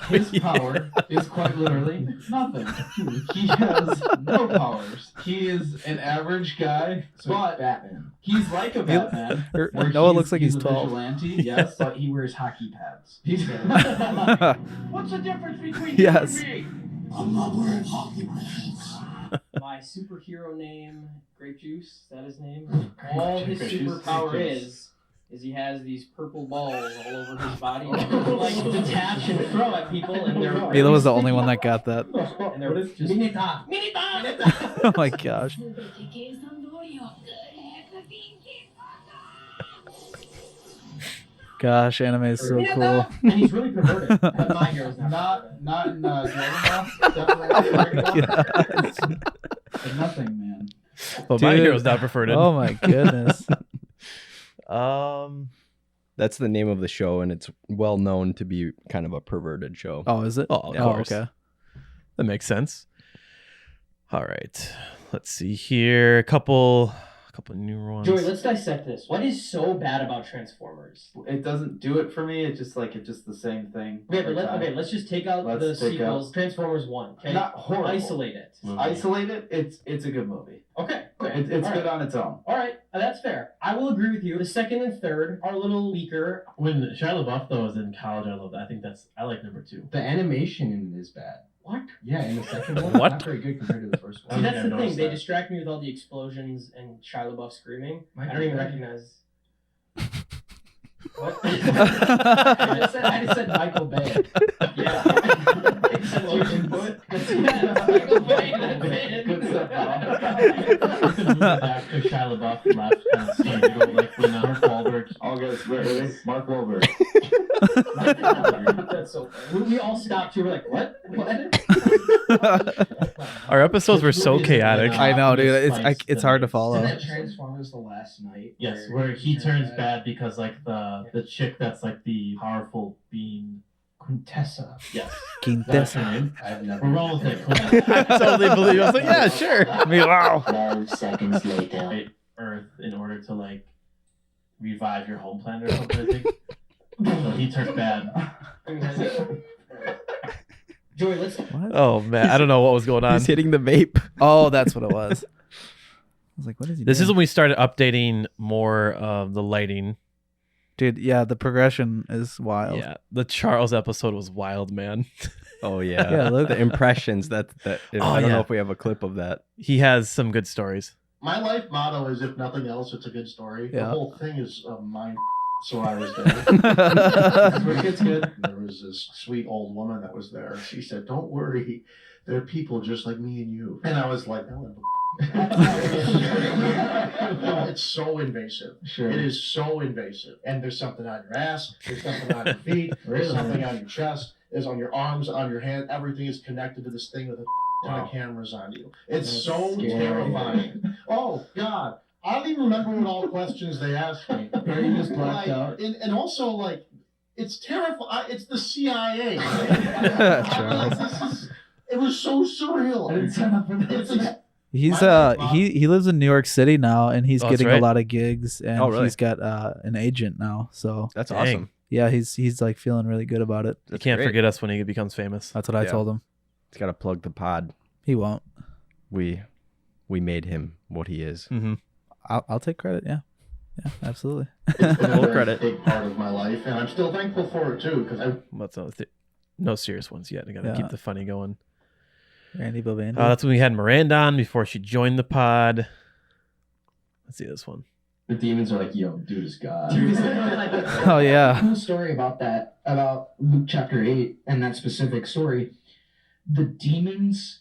His power is quite literally nothing. He has no powers. He is an average guy, but Batman. he's like a Batman. Or- where Noah looks like he's a 12. vigilante, yes, but he wears hockey pads. He's What's the difference between Yes. you and me? I'm not wearing hockey pads. My superhero name, Grape Juice, is that his name? All his superpower is he has these purple balls all over his body that he can, like detach and throw at people, and they're Mila was the only one that got that. and they're just Oh my gosh. Gosh, anime is so cool. and he's really perverted. But my hero's not. not in Dragon Ball. Definitely not in Dragon Ball. The Nothing Man. But my Dude. hero's not preferred. Oh my goodness. That's the name of the show, and it's well known to be kind of a perverted show. Oh, is it? Oh, of course. okay. That makes sense. All right. Let's see here. A couple new ones. Joey, let's dissect this. What is so bad about Transformers? It doesn't do it for me. It's just the same thing. Okay, every time. let's just take out Let's the take sequels. Transformers 1. Okay, Not horrible. isolate it. Isolate it. It's a good movie. Okay, It's All good right. on its own. All right, that's fair. I will agree with you. The second and third are a little weaker. When Shia LaBeouf though was in college, I love that. I like number 2. The animation in it is bad. What? Yeah, in the second one, What? not very good compared to the first See, one. I that's think the I thing. noticed They that. distract me with all the explosions and Shia LaBeouf screaming. Might I don't be even bad. recognize. What? I just said Michael Bay. Yeah. Explosion foot. Michael Bay. That's it. Good stuff, We could move it back to Shia LaBeouf left kind of scene to go like when Mark Wahlberg. All guys, wait. Mark Wahlberg. That's so funny. We all stopped too. We're like, what? Our episodes were so chaotic. I know, dude. It's hard to follow. Isn't that Transformers the last night? Yes, where he turns bad because like the chick that's like the powerful being. Quintessa. Yes. That's her Quintessa. name. I've never. We're rolling with it. I totally believe it. I was like, yeah, sure. I mean, wow. 12 seconds later. Right, Earth in order to like revive your home planet or something. I think. So he turns bad. Joey, let's. What? Oh man, I don't know what was going on. He's hitting the vape. Oh, that's what it was. I was like, what is he This is doing? when we started updating more of the lighting. Dude, yeah, the progression is wild. Yeah, the Charles episode was wild, man. Oh yeah, Yeah, look. the impressions. I don't yeah. know if we have a clip of that. He has some good stories. My life motto is, if nothing else, it's a good story. Yeah. The whole thing is a mind. So I was there. It's good. There was this sweet old woman that was there. She said, "Don't worry, they're people just like me and you." And I was like, "No." It's so invasive. Sure. It is so invasive. And there's something on your ass. There's something on your feet. There's something on your chest. There's on your arms, on your hand. Everything is connected to this thing with a ton of cameras on you. It's That's so scary. terrifying. Oh God. I don't even remember what all the questions they asked me. Are you just blacked out? And also, like, it's terrifying. It's the CIA. Charles. It was so surreal. I didn't sign up for It's this. like, He's My life he lives in New York City now, and he's Oh, that's getting right. a lot of gigs, and Oh, really? he's got an agent now. So That's Dang. awesome. yeah, he's like feeling really good about it. You That's can't great. forget us when he becomes famous. That's what I Yeah. told him. He's got to plug the pod. He won't. We made him what he is. Mm-hmm. I'll take credit. Yeah, Yeah, absolutely. It's been a Full very credit. big part of my life, and I'm still thankful for it too. Because What's no serious ones yet. I gotta Yeah. keep the funny going. Randy Bovandi. That's when we had Miranda on before she joined the pod. Let's see this one. The demons are like, yo, dude is God. Oh yeah. Cool story about that, about Luke chapter 8 and that specific story. The demons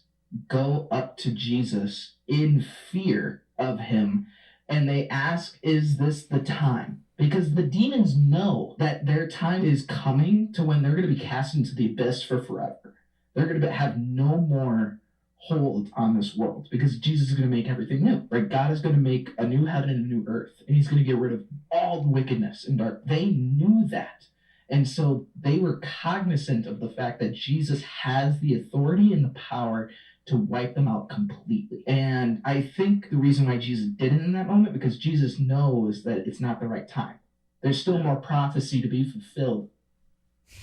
go up to Jesus in fear of him and they ask, is this the time? Because the demons know that their time is coming to when they're going to be cast into the abyss for forever. They're going to have no more hold on this world because Jesus is going to make everything new. Right? God is going to make a new heaven and a new earth, and he's going to get rid of all the wickedness and dark. They knew that. And so they were cognizant of the fact that Jesus has the authority and the power to wipe them out completely. And I think the reason why Jesus did it in that moment, because Jesus knows that it's not the right time. There's still more prophecy to be fulfilled.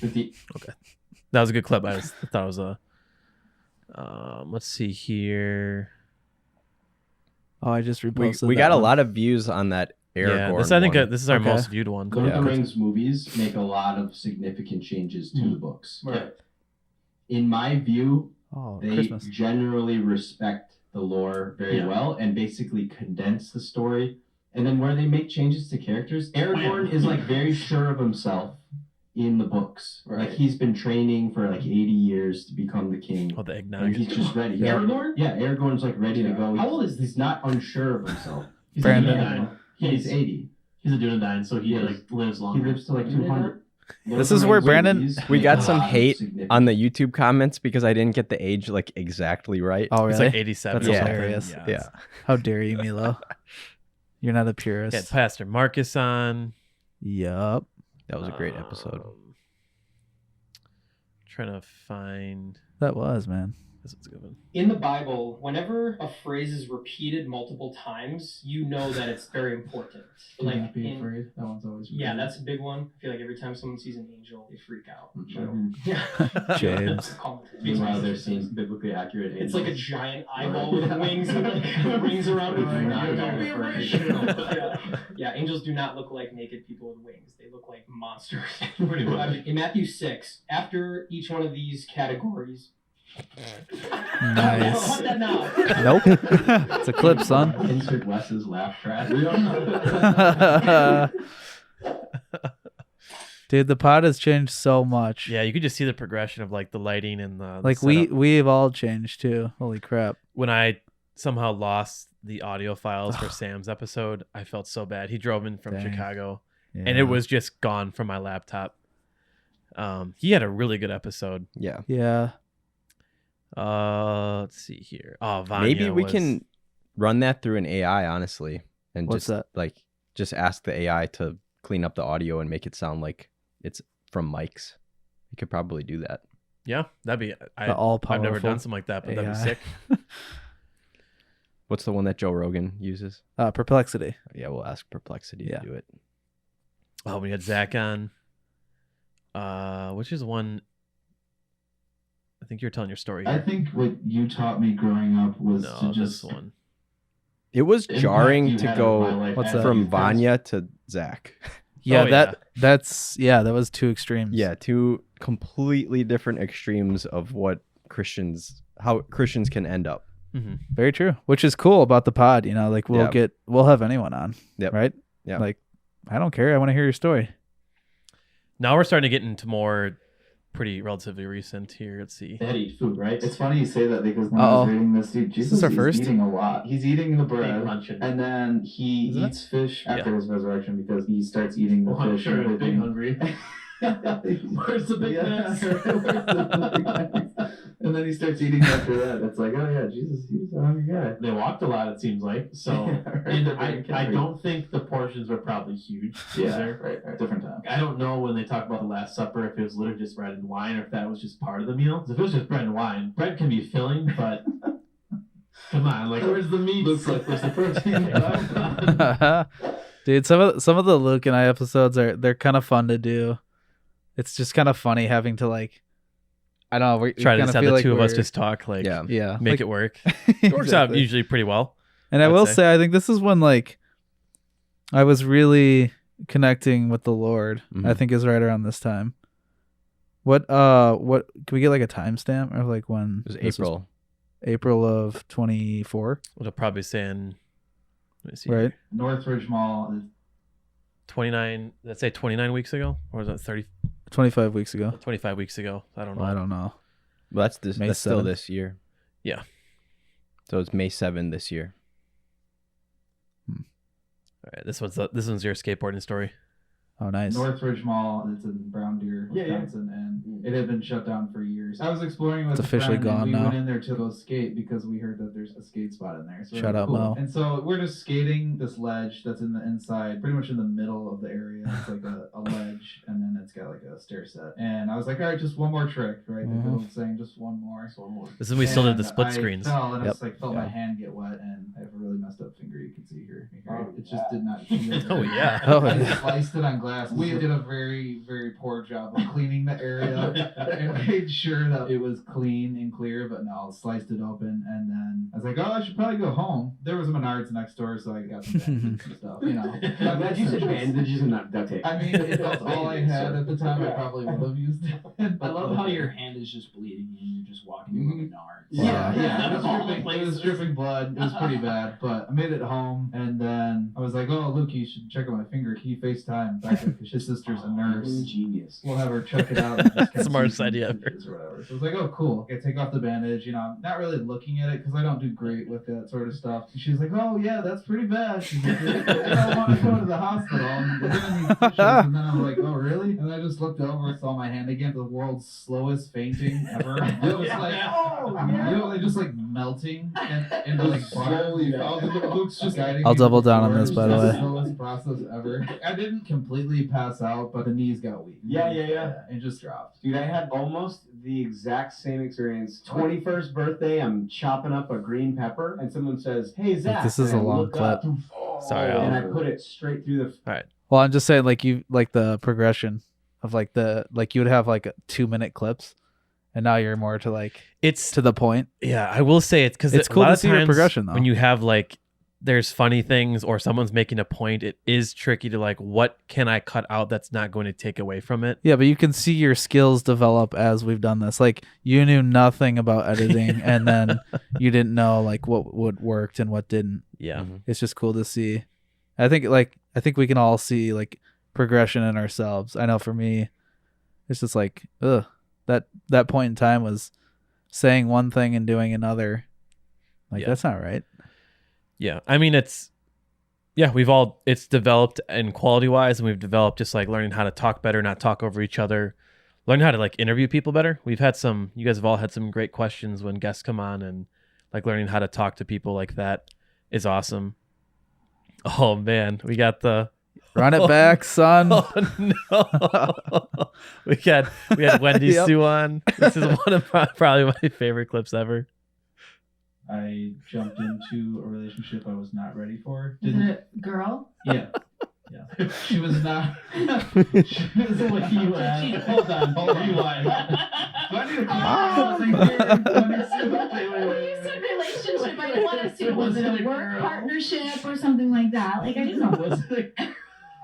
Okay. That was a good clip. I thought it was a... let's see here. Oh, I just reposted. We got a lot of views on that Aragorn. Yeah, I think one. this is our most viewed one. Lord of the Rings movies make a lot of significant changes to the books. Right. In my view, they Christmas. generally respect the lore very well and basically condense the story. And then where they make changes to characters, Aragorn is like very sure of himself in the books. Right. Like he's been training for like 80 years to become the king. Oh, the eggnog. And he's just ready. Aragorn? Yeah, Aragorn's like ready to go. How old is He's not unsure of himself. He's Brandon. a Dunedain. He's 80. He's a Dunedain, so he like lives He longer. lives to like 200. This is where Brandon. We got some lot of hate significant- on the YouTube comments because I didn't get the age like exactly right. Oh It's really? like 87. That's or something. hilarious. Yeah. Yeah. How dare you, Milo? You're not a purist. Had Pastor Marcus on. Yup. That was a great episode. Trying to find. That was, man. This one's a good one. In the Bible, whenever a phrase is repeated multiple times, you know that it's very important. Do Like not be in- afraid. That one's always Yeah, really- that's a big one. I feel like every time someone sees an angel, they freak out. Mhm. Yeah. James. Meanwhile, they're seeing biblically accurate. It's like a giant eyeball with wings and like rings around it. Right. Don't be afraid. Yeah, angels do not look like naked people with wings. They look like monsters. Pretty much. In Matthew 6, after each one of these categories. Nice. What that now? Nope. It's a clip, son. Insert Wes's laugh track. Dude, the pod has changed so much. Yeah, you could just see the progression of like the lighting and the Like setup. we've all changed too. Holy crap. When I somehow lost the audio files for Sam's episode, I felt so bad. He drove in from Dang. Chicago, Yeah. and it was just gone from my laptop. He had a really good episode. Yeah. Yeah. Let's see here. Oh, Vanya Maybe we was- can run that through an AI, honestly, and What's just that? like just ask the AI to clean up the audio and make it sound like it's from mics. You could probably do that. Yeah, that'd be. The I've never all-powerful done something like that, but that'd be AI. sick. What's the one that Joe Rogan uses? Perplexity. Yeah, we'll ask Perplexity Yeah. to do it. Oh, we had Zach on. Which is one? I think you were telling your story. I Here. think what you taught me growing up was to No, just this one. It was impact jarring you to had in my go life What's as that? from youth goes. Vanya to Zach. Yeah, Oh, that was two extremes. Yeah, two completely different extremes of how Christians can end up. Mm-hmm. Very true. Which is cool about the pod, you know, like Yeah. we'll have anyone on. Yep. Right? Yeah. Like, I don't care. I want to hear your story. Now we're starting to get into more pretty relatively recent here. Let's see. They had to eat food, right? It's funny you say that because when I Uh-oh. was reading this, dude, Jesus our is first? eating a lot. He's eating the bread, luncheon. and then he Is it? eats fish after Yeah. his resurrection because he starts eating the Oh, I'm fish. sure and I'm big everything. hungry. Where's the Big Macs? Where's the Big Macs? And then he starts eating after that. It's like, oh yeah, Jesus, he's a hungry guy. They walked a lot, it seems like. So, Yeah, right. and They're very I calorie. don't think the portions were probably huge. Yeah, either. right. Different time. I don't know when they talk about the Last Supper if it was literally just bread and wine or if that was just part of the meal. 'Cause if it was just bread and wine, bread can be filling, but come on, like where's the meat? Looks like there's the protein. Dude, some of the Luke and I episodes they're kind of fun to do. It's just kind of funny having to like, I don't know. We Try to kinda just have feel the like two of us we're- just talk, like yeah, make like- it work. It works out Exactly. usually pretty well. And I I'd will say. say, I think this is when like I was really connecting with the Lord. Mhm. I think is right around this time. What can we get like a timestamp of like when It was this April. April of 24, It'll probably say in, let me see, right? Northridge Mall is 29. Let's say 29 weeks ago, or was it 30? 25 weeks ago. 25 weeks ago. I don't know. Well, I don't know. Well, that's this. May That's still 7th. this year. Yeah. So it's May 7 this year. All right. This one's your skateboarding story. Oh, nice. Northridge Mall. It's in Brown Deer, Yeah, yeah. Wisconsin, and it had been shut down for years. I was exploring with It's a officially friend, and gone we now. went in there to go skate because we heard that there's a skate spot in there. So Shout we're out, cool. Mo. And so we're just skating this ledge that's in the inside, pretty much in the middle of the area. It's like a ledge, and then it's got like a stair set. And I was like, all right, just one more trick, right? Mhm. The girl was saying just one more. Just one more. This is when we still did the And split I screens. fell, and I Yep. just like felt my hand get wet, and I have a really messed up finger. You can see here. It just did not heal. Oh, yeah. Oh, I yeah. sliced it on glass. We did a very, very poor job of cleaning the area and made sure that it was clean and clear. But no, sliced it open, and then I was like, oh, I should probably go home. There was a Menards next door, so I got some bandages and stuff. You know, I'm glad you said bandages and not duct tape. I mean, if that's all I had at the time, I probably would have used it. I love how your hand is just bleeding and you're just walking Mhm. through Menards. Yeah, it was, All the dripping, it was places. dripping blood. It was pretty bad, but I made it home, and then I was like, "Oh, Luke, you should check out my finger." He FaceTime back because his sister's a nurse. Genius. We'll have her check it out. And just kinda Smartest see some idea ever. stitches or whatever. So I was like, "Oh, cool." I take off the bandage. You know, I'm not really looking at it because I don't do great with that sort of stuff. And she's like, "Oh yeah, that's pretty bad." She's like, "I don't want to go to the hospital. And we're gonna need stitches." And then I was like, "Oh really?" And I just looked over and saw my hand again. The world's slowest fainting ever. It was like, you know, they just like melting and like slowly Luke's just guiding I'll me double to the down on floor. this, It by was the just way. slowest process ever. I didn't completely pass out, but the knees got weak. Yeah. It just dropped. Dude, I had almost the exact same experience. 21st birthday, I'm chopping up a green pepper, and someone says, "Hey, Zach." This is and a I long look up, Sorry, and Al. I put it straight through the. Well, I'm just saying, like you like the progression of like you would have like 2-minute clips, and now you're more to like It's to the point. Yeah, I will say it's because It's cool to see your progression, though. When you have like, there's funny things or someone's making a point, it is tricky to like, what can I cut out that's not going to take away from it? Yeah, but you can see your skills develop as we've done this. Like you knew nothing about editing, and then you didn't know like what worked and what didn't. Yeah. It's just cool to see. I think we can all see like progression in ourselves. I know for me, it's just like, that point in time was saying one thing and doing another. Like Yeah. that's not right. Yeah. I mean, it's developed in quality wise, and we've developed just like learning how to talk better, not talk over each other, learning how to like interview people better. You guys have all had some great questions when guests come on, and like learning how to talk to people like that is awesome. Oh man, we got the Run it back, son. Oh no. we had Wendy Yep. Sue on. This is one of probably my favorite clips ever. I jumped into a relationship I was not ready for. Is it girl? Yeah. Yeah. She was not. She was like, you hold on, rewind. Do I need to Oh. something here? When you said relationship, I want to see, was it a work partnership or something like that? Like, I didn't know. Was it?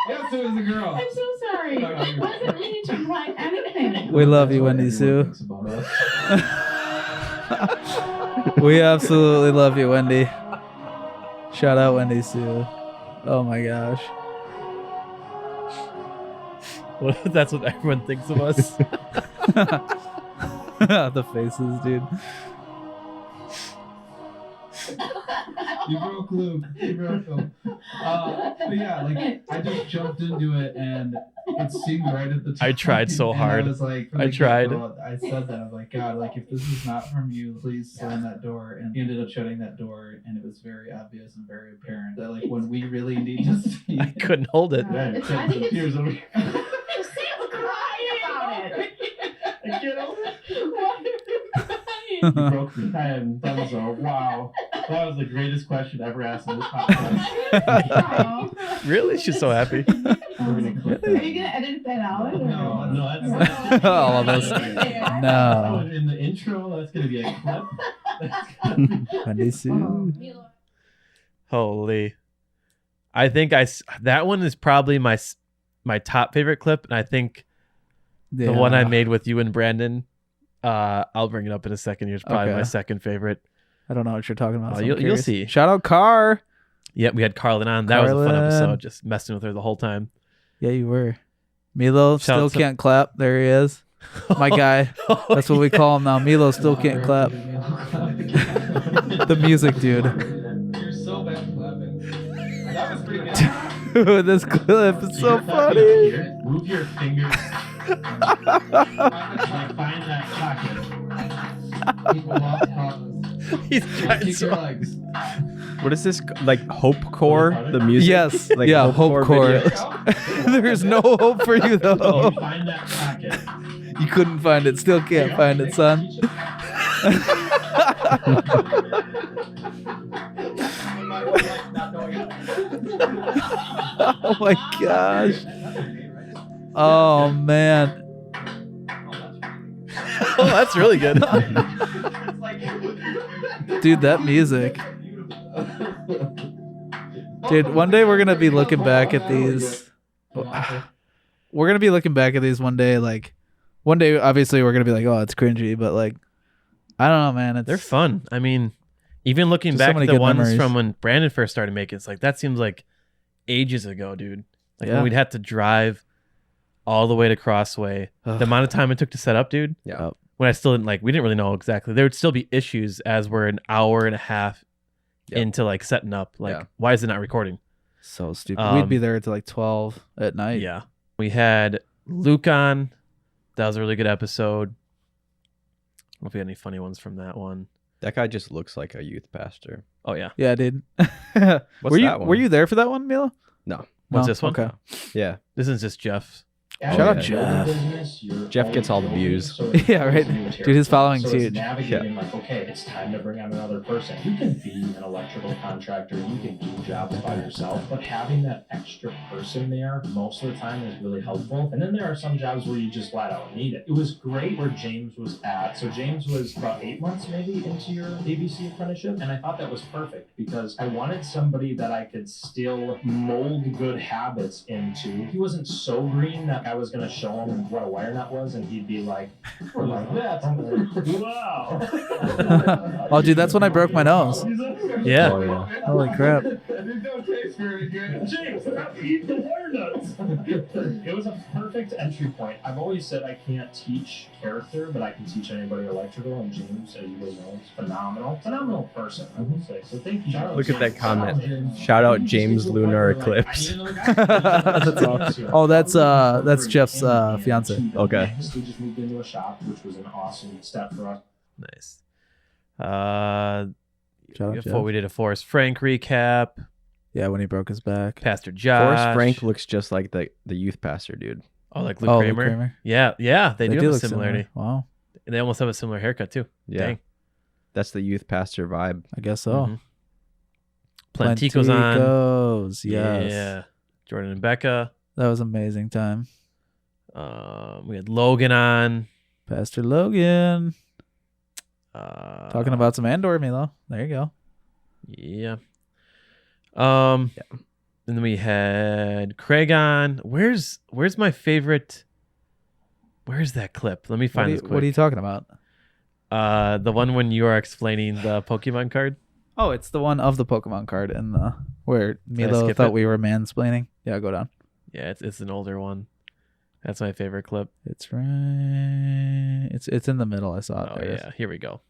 Yes, it was a girl. I'm so sorry. No, no, you're Wasn't meaning to imply anything. We love you, Wendy Sue. We absolutely love you, Wendy. Shout out Wendy Sue. Oh my gosh. Well, that's what everyone thinks of us. The faces, dude. You broke Luke. You broke him. But yeah, like I just jumped into it, and it seemed right at the time. I tried so and hard. I was like, from I the tried. get-go, I said that. I was like, God, like if this is not from you, please slam that door. And he ended up shutting that door, and it was very obvious and very apparent that like when we really need to see. I couldn't hold it. I think it's Tears over here. Sam's crying about it. Get over You broke the pen. That was wow. That was the greatest question ever asked in this podcast. Really? She's so happy. Are you gonna edit that out? No, that's All of us. No. In the intro, that's gonna be a clip. That's gonna be... Wendy Sue. Holy. I think that one is probably my top favorite clip, and I think the one I made with you and Brandon, I'll bring it up in a second. Here's probably my second favorite. I don't know what you're talking about. So you'll see. Shout out Car. Yep, we had Carlin on. That was a fun episode. Just messing with her the whole time. Yeah, you were. Milo still can't clap. There he is. My guy. That's what we call him now. Milo still can't clap. The music dude. You're so bad at clapping. That was pretty good. Dude, this clip is so funny. Move your fingers. Find that pocket. People walk past. He's trying your legs. What is this like? Hope Core, the music? Yes, like yeah, Hope Core. videos? There's no hope for you though. Find that pocket. You couldn't find it. Still can't find it, son. Oh my gosh. Oh man. Oh, that's really good. Dude, that music. Dude, one day we're gonna be looking back at these. We're gonna be looking back at these one day. Like, one day, obviously, we're gonna be like, "Oh, it's cringy," but like, I don't know, man. They're fun. I mean, even looking Just so back many at the good ones memories. from when Brandon first started making, it's like that seems like ages ago, dude. Like Yeah. when we'd have to drive all the way to Crossway. The amount of time it took to set up, dude. Yeah. When I still didn't we didn't really know exactly. There would still be issues as we're an hour and a half into like setting up. Like, why is it not recording? So stupid. We'd be there until like 12 at night. Yeah. We had Luke on. That was a really good episode. I don't know if we had any funny ones from that one. That guy just looks like a youth pastor. Oh yeah. Yeah, dude. What's were that one? Were you there for that one, Milo? No. What's No? this one? Okay. Yeah. This is just Jeff's. Shout out Jeff. Jeff gets all the views. Yeah, right. Dude, his following's So it's huge. navigating like, okay, it's time to bring on another person. You can be an electrical contractor, you can do jobs by yourself, but having that extra person there most of the time is really helpful. And then there are some jobs where you just flat out need it. It was great where James was at. So James was about 8 months maybe into your ABC apprenticeship, and I thought that was perfect because I wanted somebody that I could still mold good habits into. He wasn't so green that I was going to show him what a wire nut was, and he'd be like, "We're like that." I'm like, wow. Oh, dude, that's when I broke my nose. Yeah. Oh, yeah. Holy crap. They don't taste very good. James, stop eating the wire nuts. It was a perfect entry point. I've always said I can't teach character, but I can teach anybody electrical, and James, as you guys know, is phenomenal person, I would say. So thank you. Look at that comment. Shout out James Lunar Eclipse. That's awesome. Oh, that's Jeff's fiance. Okay. We just moved into a shop, which was an awesome step for us. Nice. Shout out Before Jeff. we did a Forrest Frank recap. Yeah, when he broke his back. Pastor Josh. Forrest Frank looks just like the youth pastor dude. Oh, like Luke Oh, Luke Kramer? Kramer? Yeah, they do have a look similarity. similar. Wow. And they almost have a similar haircut too. Yeah. Dang. That's the youth pastor vibe. I guess so. Mhm. Plantico's on. Plantico's, yes. Yeah. Jordan and Becca. That was an amazing time. We had Logan on. Pastor Logan. Talking about some Andor, Milo. There you go. Yeah. And then we had Craig on. Where's my favorite? Where's that clip? Let me find this quick. What are you talking about? The one when you are explaining the Pokemon card. Oh, it's the one of the Pokemon card in the where Did I Milo skip thought it? we were mansplaining. Yeah, go down. Yeah, it's an older one. That's my favorite clip. It's right. It's in the middle. I saw it. Oh There it is. yeah, here we go.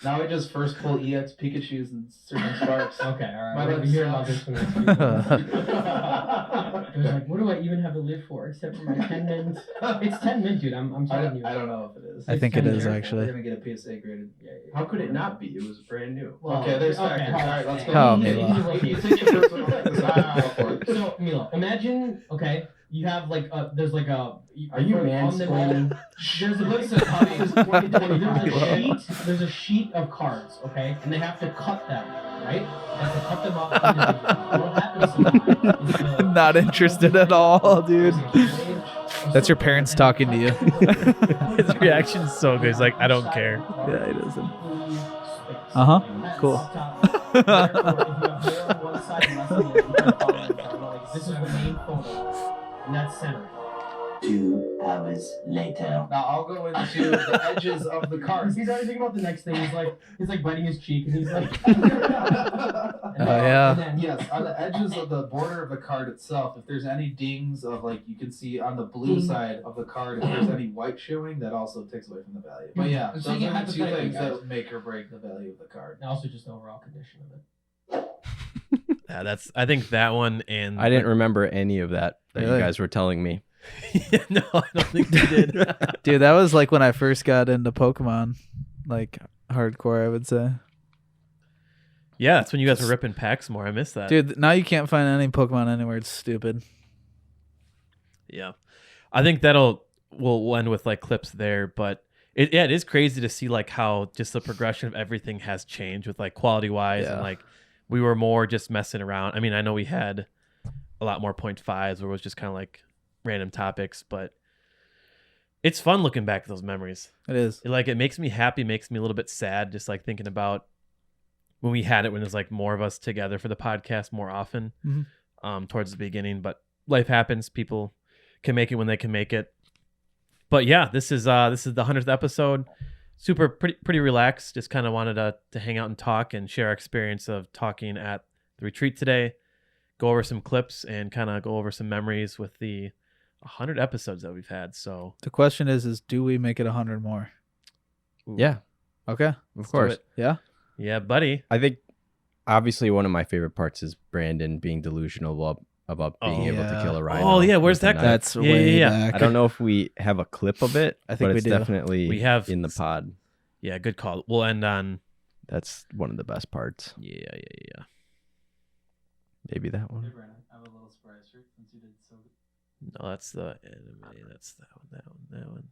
Now we just first pull EX Pikachus and certain sparks. Okay, all My right. life We're hearing about sucks. this from It was like, what do I even have to live for except for my 10 minutes? It's 10 minutes, dude. I'm telling you. I don't know if it is. I think it is We're actually. gonna get a PSA graded. How could it not be? It was brand new. Well, Okay, there's okay, factors. All right, let's go. Oh, Easy, Milo. easy, You take your personal. So, Milo, imagine, okay, you have like there's like a. Are you on the mansplaining? wall, There's a listen, honey, there's a sheet of cards, okay, and they have to cut them, right? They have to cut them up individually. What happens sometimes is I'm not interested at all, dude. That's your parents talking to you. His reaction's so good. He's like, I don't care. Yeah, he doesn't. Cool. This is the main photo, and that's center. 2 hours later. Now I'll go into the edges of the cards. He's already thinking about the next thing. He's like biting his cheek, and he's like, yeah. And then, Yes, on the edges of the border of the card itself, if there's any dings of like you can see on the blue side of the card, if there's any white showing, that also takes away from the value. But yeah, I'm those thinking are the two hypothetically, things guys. that make or break the value of the card. and also just the overall condition of it. Yeah, I think that one and I didn't remember any of that you Really? guys were telling me. No, I don't think they did. Dude, that was like when I first got into Pokemon, like hardcore, I would say. Yeah, that's when you guys were ripping packs more. I missed that. Dude, now you can't find any Pokemon anywhere. It's stupid. Yeah, I think we'll end with like clips there, but it is crazy to see like how just the progression of everything has changed with like quality wise and like we were more just messing around. I mean, I know we had a lot more 0.5s where it was just kind of like random topics, but it's fun looking back at those memories. It is. It makes me happy, makes me a little bit sad, just like thinking about when we had it when it was like more of us together for the podcast more often towards the beginning. But life happens. People can make it when they can make it. But yeah, this is the 100th episode. Super pretty relaxed. Just kind of wanted to hang out and talk and share our experience of talking at the retreat today. Go over some clips and kind of go over some memories with the 100 episodes that we've had. So the question is do we make it 100 more? Ooh. Yeah. Okay. Of course. Yeah. Yeah, buddy. I think obviously one of my favorite parts is Brandon being delusional about being able to kill a rhino. Oh yeah, where's that? That's yeah, way yeah. back. I don't know if we have a clip of it. I think but we it's do. definitely We have in the pod. Yeah, good call. We'll end on. That's one of the best parts. Yeah. Maybe that one. Hey, Brandon, I have a little surprise for you since you did so good. No, that's the anime. That's that one.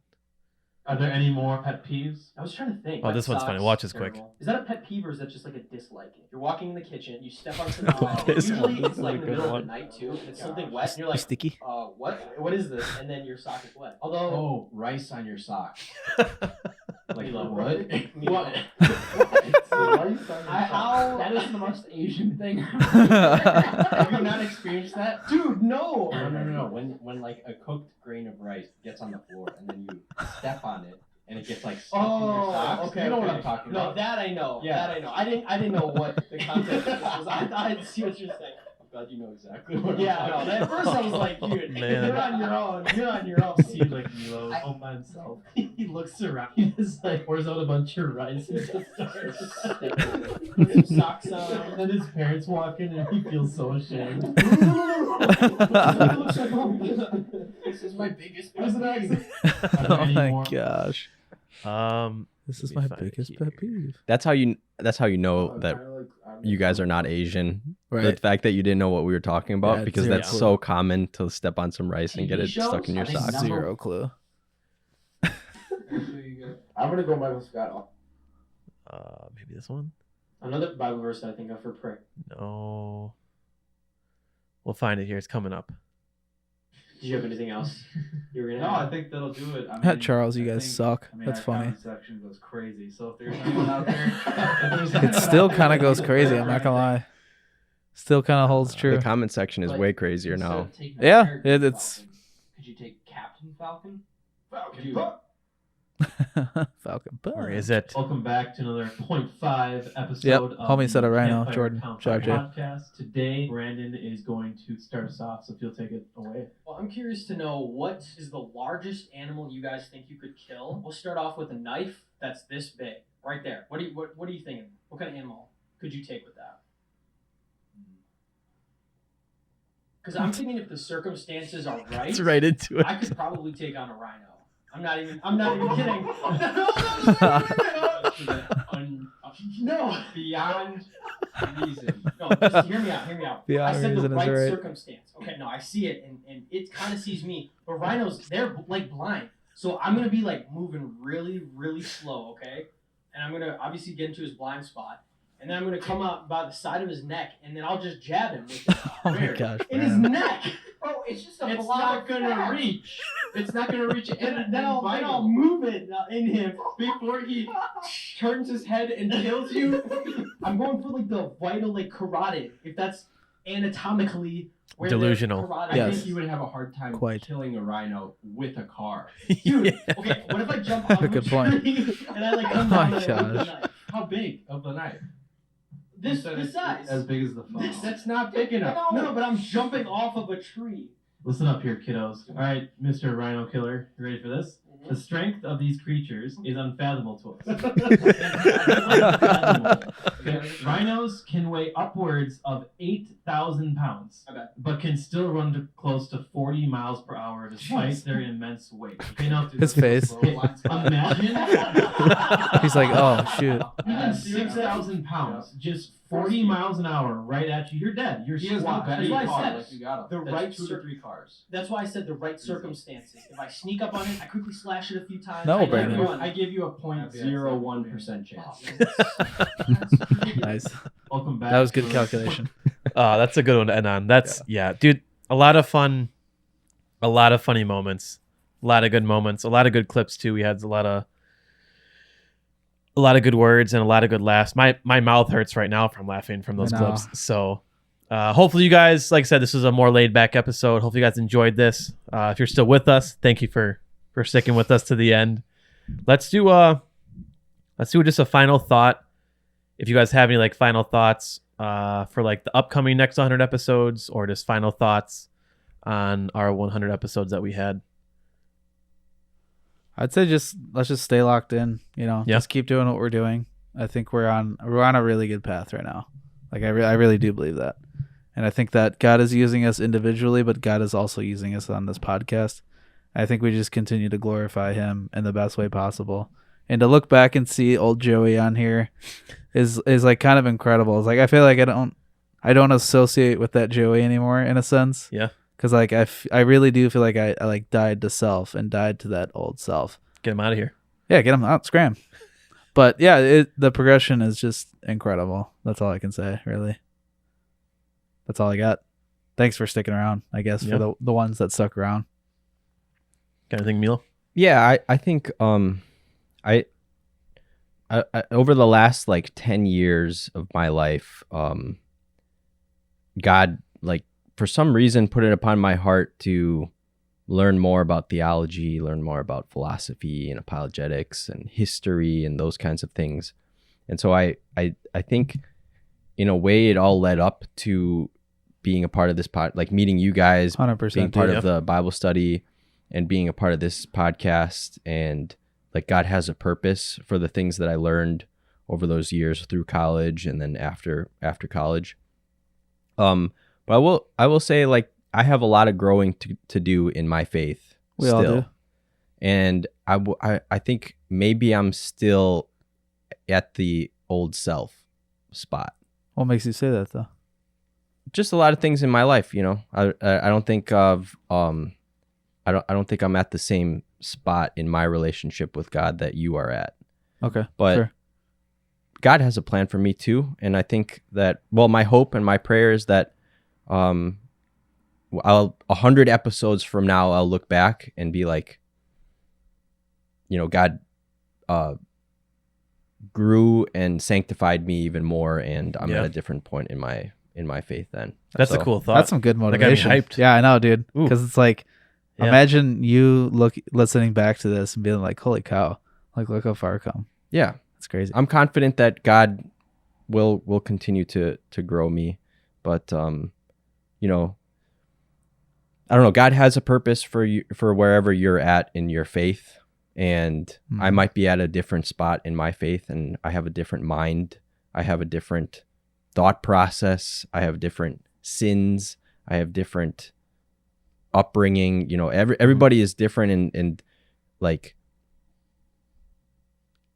Are there any more pet peeves? I was trying to think. Oh, this one's funny. Watch this quick. Is that a pet peeve or is that just like a disliking? You're walking in the kitchen, you step onto the wall. This Usually one it's is a like in the good middle of one. the night too, and it's something wet, and you're like, sticky. What is this? And then your sock is wet. Although, Oh, rice on your sock. like what? What? How? That is the most Asian thing. Have you not experienced that? Dude, no. No. When like a cooked grain of rice gets on the floor and then you step on it and it gets like stuck in your socks. Okay. You know what okay. I'm talking No, about. that I know. Yeah. That I know. I didn't know what the context of this was. I thought I'd see what you're saying. I'm glad you know exactly what Yeah, I'm no. talking At first I was like, dude, Man. you're on your own. You're on your own. Seems like Milo is home by himself. He looks around. He just like pours out a bunch of rice and just starts Put some socks on. And then his parents walk in and he feels so ashamed. This is my biggest What is it pet peeve. Are there Oh any my more? gosh. This is let me my find it biggest here. pet peeve. That's how you know that you guys are not Asian. The Right. fact that you didn't know what we were talking about Yeah, because zero that's clue. so common to step on some rice and get TV it stuck in your shows? I think socks. Zero clue. I'm gonna go Michael Scott. Maybe this one. Another Bible verse that I think of for prayer. No. We'll find it here. It's coming up. Did you have anything else you were gonna No, add? I think that'll do it. I Charles, you I guys think- suck. I mean, That's our funny. comment section goes crazy. So if there's anyone out there, It still kind of goes crazy. I'm not gonna lie. Still kind of holds The true. comment section is But way crazier instead now. of taking Yeah, Character it's Falcon, could you take Captain Falcon? Falcon. Falcon. Where is it? Welcome back to another 0.5 episode Yep, of homie said it right now, Campfire Jordan. Campfire Shout out podcast. Today, Brandon is going to start us off, so if you'll take it away. Well, I'm curious to know what is the largest animal you guys think you could kill. We'll start off with a knife that's this big, right there. What are you thinking? What kind of animal could you take with that? Because I'm thinking if the circumstances are right, It's right into it. I could probably take on a rhino. I'm not even kidding. No. Beyond reason. No, just hear me out. Beyond I said the reason is right right. circumstance. Okay, no, I see it, and it kind of sees me. But rhinos, they're like blind. So I'm going to be like moving really, really slow, okay? And I'm going to obviously get into his blind spot. And then I'm going to come up by the side of his neck, and then I'll just jab him with it. Oh my gosh, in his man. neck. Bro, it's just a It's blob not of gonna fat. reach. It's not gonna reach. And then I'll move it in him before he turns his head and kills you. I'm going for like the vital, like carotid, if that's anatomically where Delusional. the carotid I Yes. is. think you would have a hard time Quite. killing a rhino with a car. Dude, okay, what if I jump out of Good a point. tree and I like Oh come my down with a gosh. knife? How big of the knife? This Said this it's size. as big as the phone. That's not big enough. No, but I'm jumping off of a tree. Listen up here, kiddos. All right, Mr. Rhino Killer, you ready for this? The strength of these creatures is unfathomable to us. Unfathomable. Okay? Rhinos can weigh upwards of 8,000 pounds, but can still run to close to 40 miles per hour despite their immense weight. Okay, now, His face. imagine He's like, oh shoot. even 6,000 pounds, just 40 miles an hour right at you. You're dead. You're He has no squat. battery That's why I car, said like you got him. the That's right 2 to 3 cars. That's why I said the right circumstances. If I sneak up on it, I quickly slash it a few times. No, I let Brandon. it run. I give you a 0.01% chance. Nice. Welcome back. That was good to- calculation. That's a good one to end on. That's yeah, dude. A lot of fun, a lot of funny moments, a lot of good moments, a lot of good clips too. We had a lot of good words and a lot of good laughs. My mouth hurts right now from laughing from those I know. clips. So hopefully you guys, like I said, this is a more laid back episode. Hopefully you guys enjoyed this. If you're still with us, thank you for sticking with us to the end. Let's do just a final thought. If you guys have any like final thoughts for like the upcoming next 100 episodes, or just final thoughts on our 100 episodes that we had. I'd say let's just stay locked in, Yeah. just keep doing what we're doing. I think we're on a really good path right now. Like I really do believe that. And I think that God is using us individually, but God is also using us on this podcast. I think we just continue to glorify him in the best way possible. And to look back and see old Joey on here is like kind of incredible. It's like I feel like I don't associate with that Joey anymore in a sense. Yeah. Cause like I really do feel like I like died to self and died to that old self. Get him out of here. Yeah, get him out, scram. But yeah, the progression is just incredible. That's all I can say, really. That's all I got. Thanks for sticking around, I guess, Yeah. for the ones that stuck around. Got anything, Milo? Yeah, I think I over the last like 10 years of my life, God, like, for some reason, put it upon my heart to learn more about theology, learn more about philosophy and apologetics and history and those kinds of things. And so I think in a way it all led up to being a part of this like meeting you guys, 100%, being part dude. of the Bible study and being a part of this podcast. And like God has a purpose for the things that I learned over those years through college and then after college. But I will say, like, I have a lot of growing to do in my faith. We all do. And I think maybe I'm still at the old self spot. What makes you say that though? Just a lot of things in my life, you know. I don't think of I don't think I'm at the same spot in my relationship with God that you are at. Okay. But sure. God has a plan for me too, and I think that, well, my hope and my prayer is that 100 episodes from now I'll look back and be like, you know, God grew and sanctified me even more, and I'm at a different point in my faith then. That's a cool thought. That's some good motivation. That got me hyped. Yeah, I know, dude. Ooh. Because it's like, Yeah. imagine you listening back to this and being like, "Holy cow! Like, look how far I've come." Yeah, it's crazy. I'm confident that God will continue to grow me, but you know, I don't know. God has a purpose for you, for wherever you're at in your faith, and I might be at a different spot in my faith, and I have a different mind. I have a different thought process. I have different sins. I have different upbringing. You know, everybody is different, and like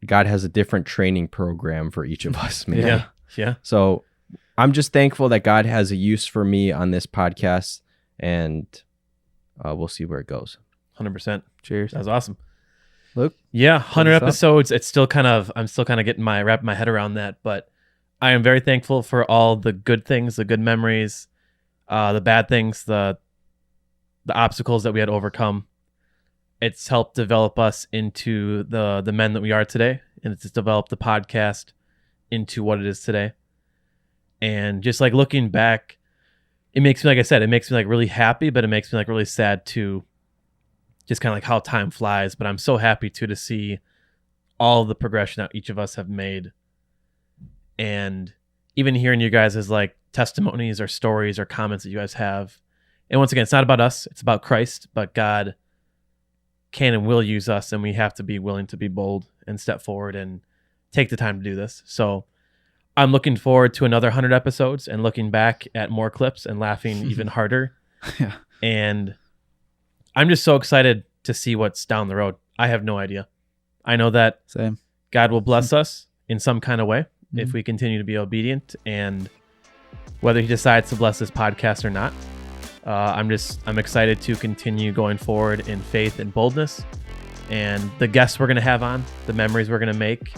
God has a different training program for each of us. Maybe. Yeah. So I'm just thankful that God has a use for me on this podcast, and we'll see where it goes. 100%. Cheers. That's awesome. Luke? Yeah, 100 What's up? episodes. I'm still kind of getting wrapping my head around that, but I am very thankful for all the good things, the good memories, the bad things, the the obstacles that we had to overcome. It's helped develop us into the men that we are today, and it's developed the podcast into what it is today. And just like looking back, it makes me, like I said, it makes me like really happy, but it makes me like really sad too. Just kind of like how time flies. But I'm so happy too to see all the progression that each of us have made. And even hearing you guys as like testimonies or stories or comments that you guys have. And once again, it's not about us, it's about Christ, but God can and will use us, and we have to be willing to be bold and step forward and take the time to do this. So I'm looking forward to another 100 episodes and looking back at more clips and laughing even harder. Yeah. And I'm just so excited to see what's down the road. I have no idea. I know that Same. God will bless us in some kind of way if Mhm. we continue to be obedient, and whether he decides to bless this podcast or not. I'm excited to continue going forward in faith and boldness, and the guests we're going to have on, the memories we're going to make.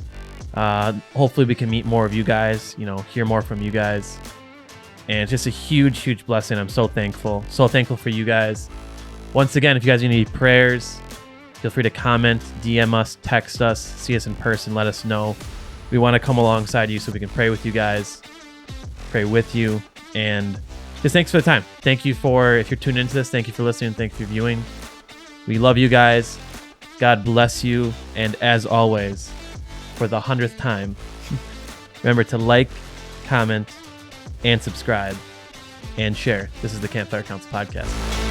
Hopefully we can meet more of you guys, hear more from you guys. And it's just a huge, huge blessing. I'm so thankful for you guys. Once again, if you guys need any prayers, feel free to comment, DM us, text us, see us in person, let us know. We want to come alongside you so we can pray with you guys, pray with you, and just thanks for the time. Thank you if you're tuned into this, thank you for listening, thank you for viewing. We love you guys. God bless you. And as always, for the 100th time, remember to like, comment, and subscribe, and share. This is the Campfire Council Podcast.